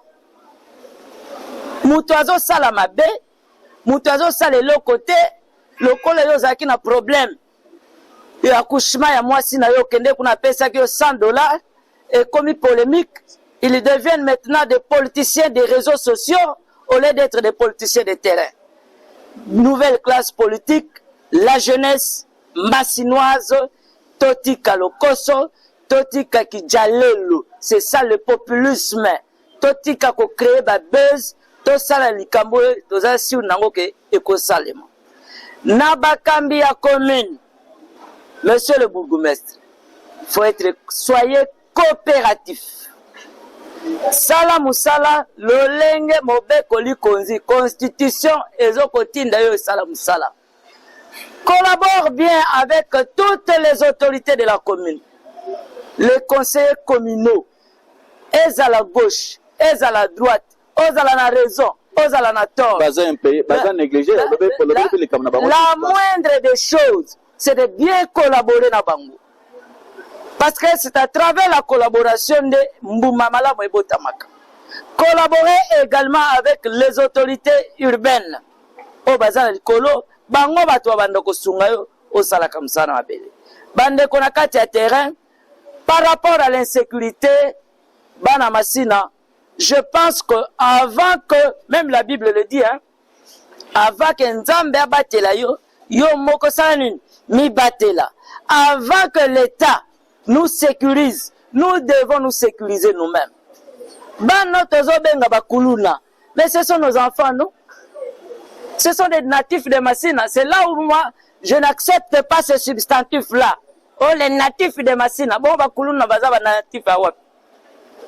Moutazo salamabe, moutazo sale l'autre côté, le collègue qui a un problème. Il y a accouchement, il y a moi si nayo kende qu'on appelle ça $100 et comme polémique, ils deviennent maintenant des politiciens des réseaux sociaux au lieu d'être des politiciens de terrain. Nouvelle classe politique, la jeunesse massinoise, totika lokoso, totika kijalelo, c'est ça le populisme. Totika ko créer ba buzz, to sala likambo, to za si unango ke ekosalema. Na bakambi ya commune, monsieur le bourgmestre, soyez coopératif. Sala musala, lolenge mobeko likonzi, constitution ezokotinda yo sala musala. Collabore bien avec toutes les autorités de la commune. Les conseillers communaux, eux à la gauche, eux à la droite, eux à la raison, eux à la tort. La moindre des choses, c'est de bien collaborer na bango. Parce que c'est à travers la collaboration de Mboumamala Mwebotamaka. Collaborer également avec les autorités urbaines. Au bazar de Kolo, bango batwa bandoko sungayo, au salakamsana abele. Bande konakati à terrain, par rapport à l'insécurité, Bana Massina, je pense que avant que, même la Bible le dit, hein, avant que Nzambe abatela yo moko sanin mi batela. Avant que l'État nous sécurise, nous devons nous sécuriser nous-mêmes. Bano tozo benga bakuluna, mais ce sont nos enfants, non? Ce sont des natifs de Massina. C'est là où moi, je n'accepte pas ce substantif-là. Oh, les natifs de Massina. Bon, bakuluna baza ba natif à Wap.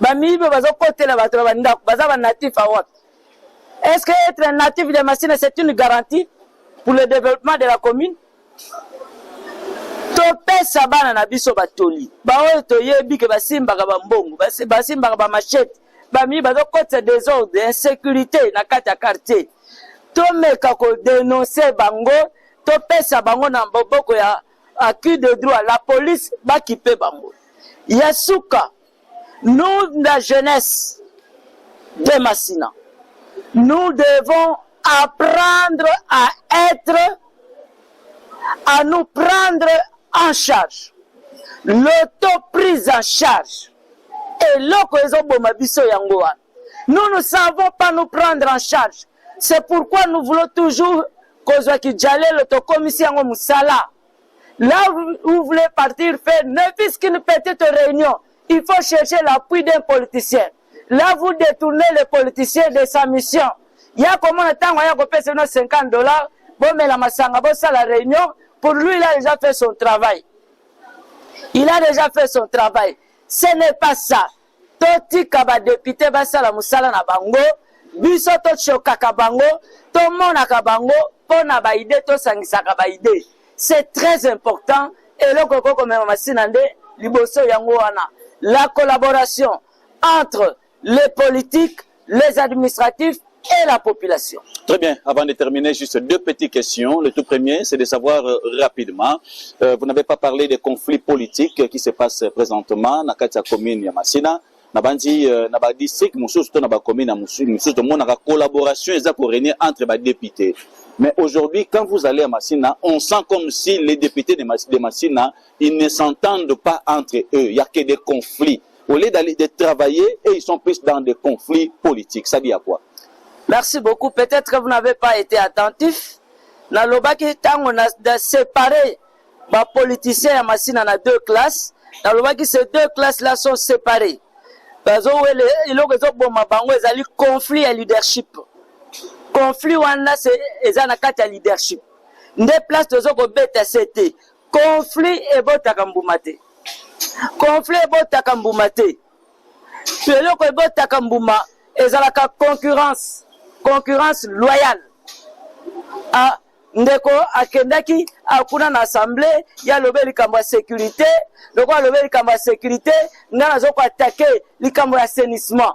Bamibe bazo kote la bato bandako, baza ba natif à Wap. Est-ce que être un natif de Massina, c'est une garantie pour le développement de la commune? Topesa bana na biso batoli. Baoyo toyebi ke basimbaka bambongo, basimbaka ba machette. Bami bazo kote désordre, insécurité na kati ya quartier. Tomeka ko dénoncer bango, topesa bango na mboboko ya à qui de droit, la police va kipper bango. Yasuka, nous, la jeunesse de Massina, nous devons apprendre à nous prendre en charge. L'auto-prise en charge. Et nous ne savons pas nous prendre en charge. C'est pourquoi nous voulons toujours l'autocommission Moussala. Là où vous voulez partir faire ne fût qu'une petite réunion, il faut chercher l'appui d'un politicien. Là, vous détournez le politicien de sa mission. Il y a comment le temps où il y a $50, bon, mais la massanga, bon, ça la réunion, pour lui, il a déjà fait son travail. Il a déjà fait son travail. Ce n'est pas ça. Toti kaba député basala musala na bango, biso to chokaka bango, to monaka bango, pona ba ide to sangisaka ba ide. C'est très important et le koko comme masinande liboso yango wana. La collaboration entre les politiques, les administratifs et la population. Très bien. Avant de terminer, juste deux petites questions. Le tout premier, c'est de savoir rapidement, vous n'avez pas parlé des conflits politiques qui se passent présentement dans la commune de Massina. Nabandi, district, mususu na ba commune mususu to mona collaboration exacte pour régner entre les députés. Mais aujourd'hui, quand vous allez à Massina, on sent comme si les députés de Massina, ils ne s'entendent pas entre eux. Il n'y a que des conflits. Au lieu d'aller de travailler, et ils sont plus dans des conflits politiques. Ça dit à quoi? Merci beaucoup. Peut-être que vous n'avez pas été attentif. Dans le bac, on a séparé les politiciens à Massina en deux classes. Dans le bac, ces deux classes-là sont séparées. Parce que il y a un conflit à leadership. Conflit, c'est un leadership. Des places de CT. Conflit et botakamboumate. Conflit et botakamboumate. Puis le botakambouma, ils ont la concurrence loyale. Ah, ndeko akendaki akuna na assemblée ya lobe likambo ya sécurité, lokwa lobe likambo ya sécurité, ngana zoko attaquer likambo ya assainissement.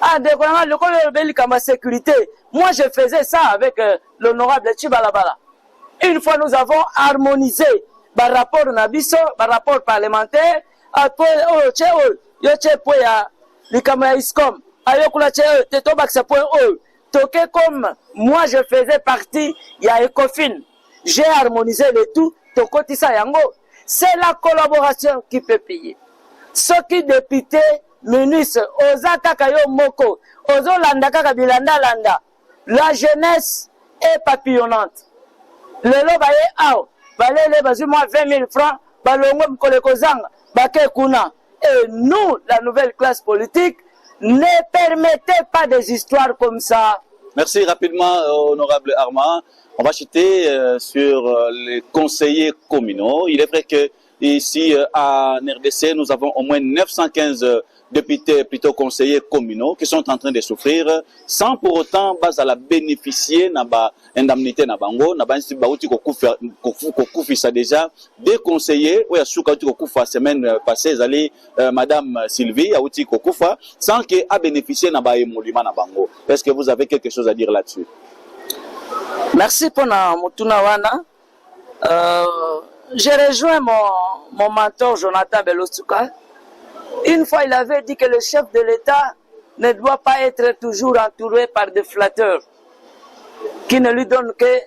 Ah, ndeko na lokwa lobe likambo ya sécurité. Moi je faisais ça avec l'honorable Chibalabala. Une fois nous avons harmonisé par rapport nabiso, par rapport parlementaire, après yo chepo ya likambo ya ISCOM. Ayokula che tetoba que point toqué comme moi je faisais partie, il y a Ecofin. J'ai harmonisé le tout, tokotisa yango. C'est la collaboration qui peut payer. Ceux qui députés, ministres, Ozaka Kayo Moko, Ozo Landa Kabilanda Landa, la jeunesse est papillonnante. Le lo baye ao, balele bazuma 20 000 francs, balongo mkolekozanga, bake kuna. Et nous, la nouvelle classe politique, ne permettez pas des histoires comme ça. Merci rapidement, honorable Armand. On va chuter sur les conseillers communaux. Il est vrai que ici à RDC, nous avons au moins 915 députés, plutôt conseillers communaux, qui sont en train de souffrir sans pour autant la bénéficier de l'indemnité na bango. Na bansi bauti kokufi ça déjà des conseillers. Oui, asuka uti kokufa semaine passée, allez Madame Sylvie auti kokufa sans que a bénéficié na ba emolima na bango. Est-ce que vous avez quelque chose à dire là-dessus? Merci pour na mutuna wana. J'ai rejoint mon mentor Jonathan Belosuka. Une fois, il avait dit que le chef de l'État ne doit pas être toujours entouré par des flatteurs qui ne lui donnent que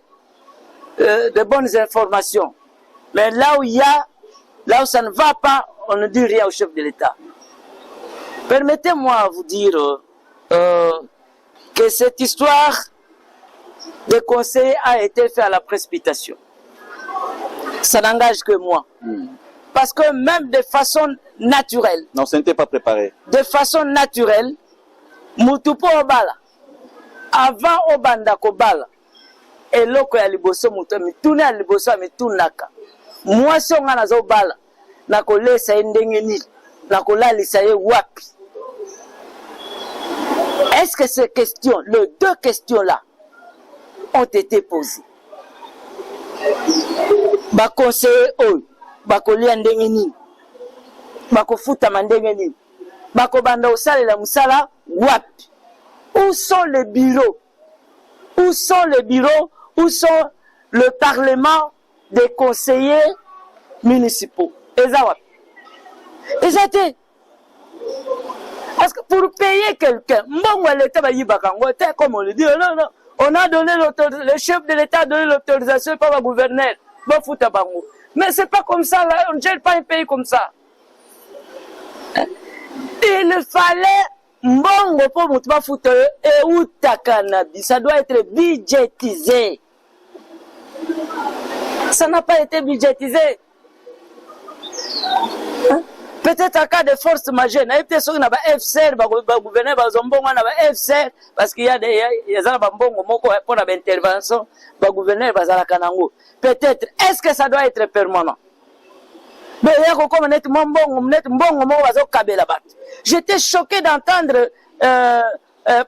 de bonnes informations. Mais là où ça ne va pas, on ne dit rien au chef de l'État. Permettez-moi de vous dire que cette histoire de conseil a été faite à la précipitation. Ça n'engage que moi. Parce que même de façon naturelle. Non, ça n'était pas préparé. De façon naturelle, Mutupo Obala, avant Obanda Kobala, et loko ya liboso mutu, mitune ya liboso ya mitunaka. Moi, si on a nazo bala, nakole sa ndengeni, nakola lisaye wapi. Est-ce que ces questions, les deux questions-là, ont été posées? Ba conseiller eux. Bakolia ndenge nini bakofuta mandenge nini bakobanda osalela musala wapi? Où sont les bureaux? Où sont les bureaux? Où sont le parlement des conseillers municipaux. Parce que pour payer quelqu'un, comme on le dit, non, non, on a donné le chef de l'État a donné l'autorisation par le gouverneur. Mais c'est pas comme ça, là, on ne gère pas un pays comme ça. Il fallait mbongo pour mutuba foutre et ou cannabis, ça doit être budgétisé. Ça n'a pas été budgétisé. Hein? Peut-être en cas de force majeure, il y a peut-être ceux qui n'ont pas FCR, le gouverneur n'a pas FCR, parce qu'il y a des pour l'intervention, le gouverneur va Kanango. Peut-être, est-ce que ça doit être permanent? J'étais choqué d'entendre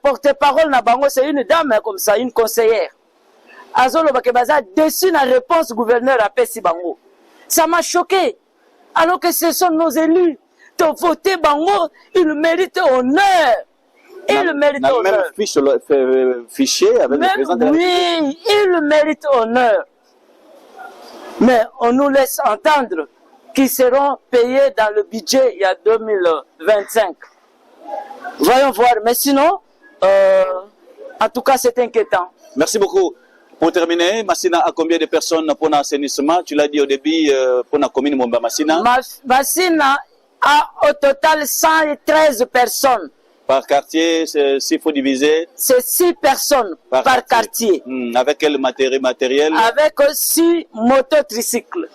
porte-parole Nabango, c'est une dame comme ça, une conseillère. Azolo Bakebaza dessus la réponse gouverneur à Pessi Bango. Ça m'a choqué. Alors que ce sont nos élus. De voter Bango, ils méritent honneur. Ils méritent honneur. Même fichier avec le président de la République. Oui, ils méritent honneur. Mais on nous laisse entendre qui seront payés dans le budget il y a 2025. Voyons voir. Mais sinon, en tout cas, c'est inquiétant. Merci beaucoup. Pour terminer, Massina a combien de personnes pour l'assainissement? Tu l'as dit au début, pour la commune Momba Massina. Massina a au total 113 personnes. Par quartier, s'il faut diviser? C'est 6 personnes par quartier. Avec quel matériel? Avec 6 mototricycles.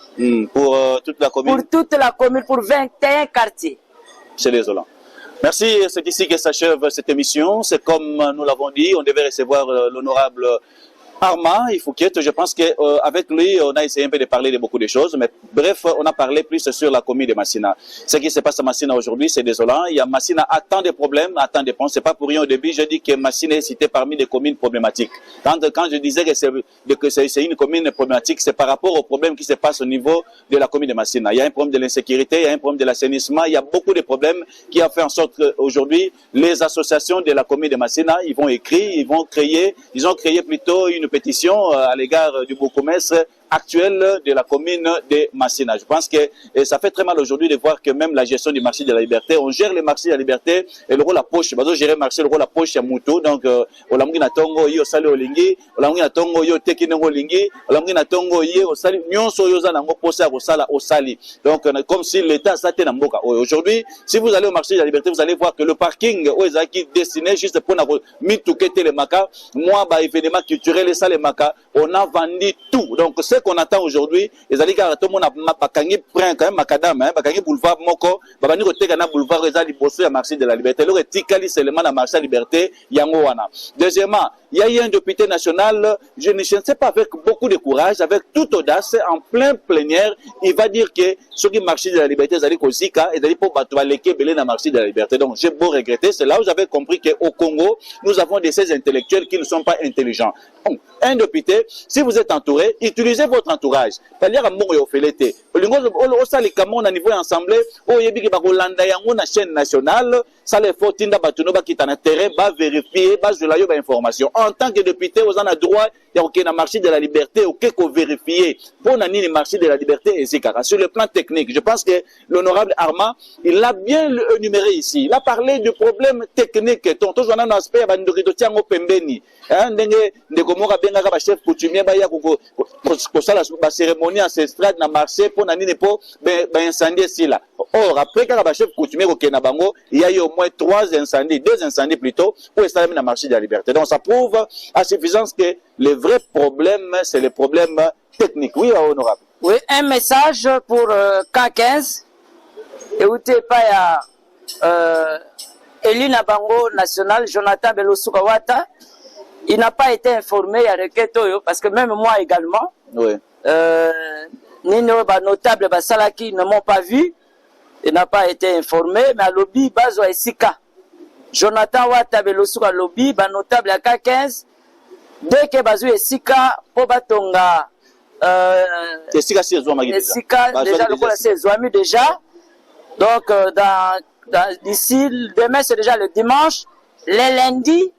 Pour toute la commune? Pour toute la commune, pour 21 quartiers. C'est désolant. Merci, c'est ici que s'achève cette émission. C'est comme nous l'avons dit, on devait recevoir l'honorable Arma Ifoukiet. Je pense qu'avec lui, on a essayé un peu de parler de beaucoup de choses, mais bref, on a parlé plus sur la commune de Massina. Ce qui se passe à Massina aujourd'hui, c'est désolant. Il y a Massina a tant de problèmes, a tant de points. C'est pas pour rien au début, je dis que Massina est cité parmi les communes problématiques. Quand je disais que c'est une commune problématique, c'est par rapport aux problèmes qui se passent au niveau de la commune de Massina. Il y a un problème de l'insécurité, il y a un problème de l'assainissement, il y a beaucoup de problèmes qui ont fait en sorte qu'aujourd'hui, les associations de la commune de Massina, ils vont écrire, ils ont créé plutôt une pétition à l'égard du bourgmestre actuel de la commune de Massina. Je pense que ça fait très mal aujourd'hui de voir que même la gestion du marché de la liberté, on gère le marché de la liberté et le rôle la poche, on gère le marché, le rôle la poche à Moutou, donc on l'a mis na tongo yo sali olingi, on l'a mis na tongo yo tekine olingi, on l'a mis na tongo yo sali nyonso yo za nango posa ko sala au sali. Donc comme si l'État s'était na mboka. Aujourd'hui, si vous allez au marché de la liberté, vous allez voir que le parking où ils qui destiné juste pour na mitukete les makas, moi ba événement culturel et ça les makas, on a vendu tout. Donc ce qu'on attend aujourd'hui, les alliés tout le monde a bakangi prend quand même macadam, bakangi boulevard moko, babani koteka na boulevard les alliés bosser à marché de la liberté. Le tikali seulement na marché de la liberté yango wana. Deuxièmement, il y a eu un député national, je ne sais pas, avec beaucoup de courage, avec toute audace, en plein plénière, il va dire que ceux qui marchent de la liberté, ils allaient Kozika, et d'aller pour Batoualeke, belé dans marché de la liberté. Donc, j'ai beau regretter, c'est là où j'avais compris qu'au Congo, nous avons des ces intellectuels qui ne sont pas intelligents. Donc, un député, si vous êtes entouré, utilisez votre entourage. C'est-à-dire, à Montréal, Félété. Au Salikamo, on a niveau assemblée, au Yébi, Bakolanda, Yango, na chaîne nationale, ça les faut, Tinda Batuno, qui est en terrain, va vérifier, va je la yoba information. En tant que député, vous en avez droit, il y a aucun marché de la liberté, aucun qu'on vérifier. Pour nani le marché de la liberté, et c'est sur le plan technique. Je pense que l'honorable Arma, il l'a bien énuméré ici. Il a parlé du problème technique. Tonton, on a un aspect, il y a un pembeni. Ndekomora benga ba chef coutumier ba ya ko sala ba cérémonie ancestrale na marché pour nani ne po ba incendier si là. Or après quand ba chef coutumier ko kena bango, il y a eu au moins 2 incendies plutôt où est dans le marché de la liberté. Donc ça prouve à suffisance que le vrai problème c'est le problème technique. Oui, honorable. Oui, un message pour K15. Et où t'es pas à Elina Bango national Jonathan Belosukawata. Il n'a pas été informé à Reketoyo parce que même moi également, oui. Nino notable Basalaki ne m'ont pas vu, il n'a pas été informé, mais à lobby Bazo Esika. Jonathan Wata Belosuka lobby, notable à K15, dès que Bazo Esika, Pobatonga, Esika déjà le coup c'est Zouami déjà. Donc d'ici demain c'est déjà le dimanche, le lundi.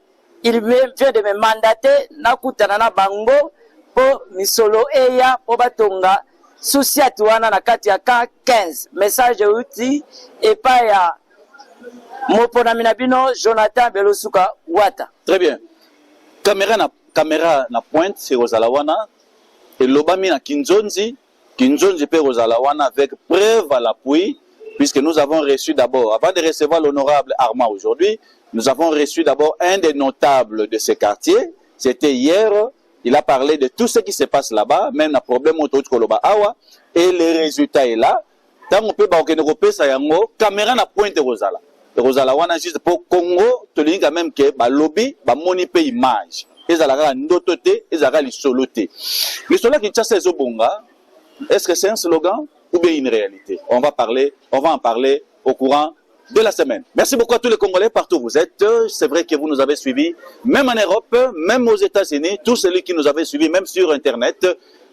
Il vient de me mandater, Nakutanana Bango, po misolo eya po batonga susi atuana na kati ya ka 15 message uti epa ya moponami na bino Jonathan Belosuka Wata. Très bien. Caméra na pointe c'est Rosalawana et lobami na Kinzonzi pe Rosalawana avec preuve à l'appui puisque nous avons reçu d'abord, avant de recevoir l'honorable Armand aujourd'hui, nous avons reçu d'abord un des notables de ce quartier. C'était hier, il a parlé de tout ce qui se passe là-bas, même un problème autour de Koloba Awa, et le résultat est là. Tant on peut caméra na pointe de Rosala. Rosala wana juste pour Congo, tu dis quand même que ba lobby, ba moni pe image. Ezalaka ndotote, ezalaka lisolote. Le solo qui chasse les obonga, est-ce que c'est un slogan ou bien une réalité? On va en parler au courant de la semaine. Merci beaucoup à tous les Congolais partout où vous êtes. C'est vrai que vous nous avez suivis, même en Europe, même aux États-Unis, tous ceux qui nous avaient suivis, même sur Internet.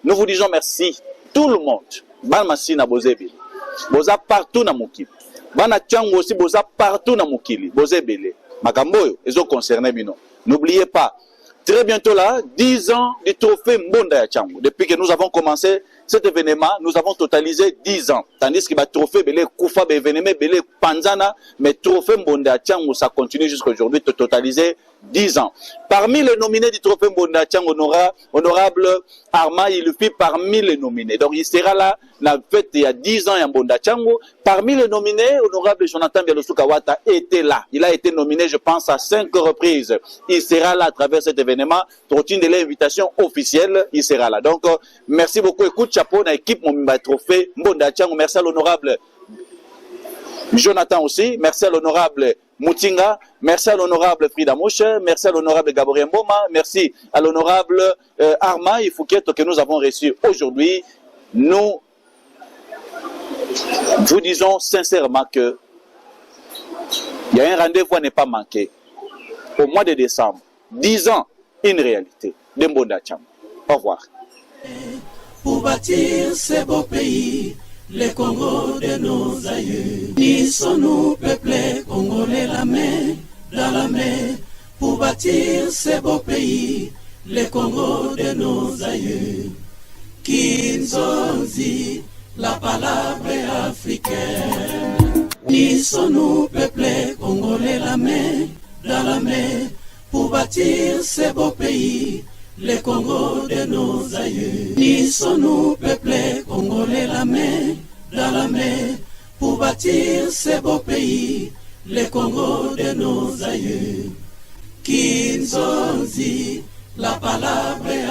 Nous vous disons merci. Tout le monde. Balmasi na bozebi. Boza partout na mokili. Bana Tchango aussi boza partout na mokili. Bozebele. Makamboyo, ils ont concerné bino. N'oubliez pas. Très bientôt là, 10 ans du trophée Mbonda ya Tchango. Depuis que nous avons commencé cet événement, nous avons totalisé 10 ans. Tandis que le trophée Belé Koufa, événement Belé Panzana, mais trophée Mbonda ya Tchango, ça continue jusqu'à aujourd'hui de totaliser 10 ans. Parmi les nominés du trophée Mbonda ya Tchango, honorable Armand, il fit parmi les nominés. Donc il sera là, la fête il y a 10 ans à Mbonda ya Tchango. Parmi les nominés, honorable Jonathan Belosuka Wata était là. Il a été nominé, je pense, à 5 reprises. Il sera là à travers cet événement. Trottine de l'invitation officielle, il sera là. Donc, merci beaucoup. Écoute, chapeau, na équipe Momimba Trophée Mbonda ya Tchango. Merci à l'honorable Jonathan aussi. Merci à l'honorable Moutinga. Merci à l'honorable Frida Mouche. Merci à l'honorable Gabriel Mboma. Merci à l'honorable Arma Ifouquet que nous avons reçu aujourd'hui. Nous vous disons sincèrement que il y a un rendez-vous à ne pas manquer. Au mois de décembre, 10 ans, une réalité. De Mbonda ya Tchango. Au revoir. Pour bâtir ce beau pays, le Congo de nos aïeux. Unissons-nous, peuple congolais, la main dans la main. Pour bâtir ce beau pays, le Congo de nos aïeux. Kinzonzi, la palabra africaine. Unissons-nous, peuple congolais, la main dans la main. Pour bâtir ce beau pays, le Congo de nos aïeux. Unissons-nous, peuple congolais, la main dans la main. Pour bâtir ce beau pays, le Congo de nos aïeux. Kinzonzi, la palabra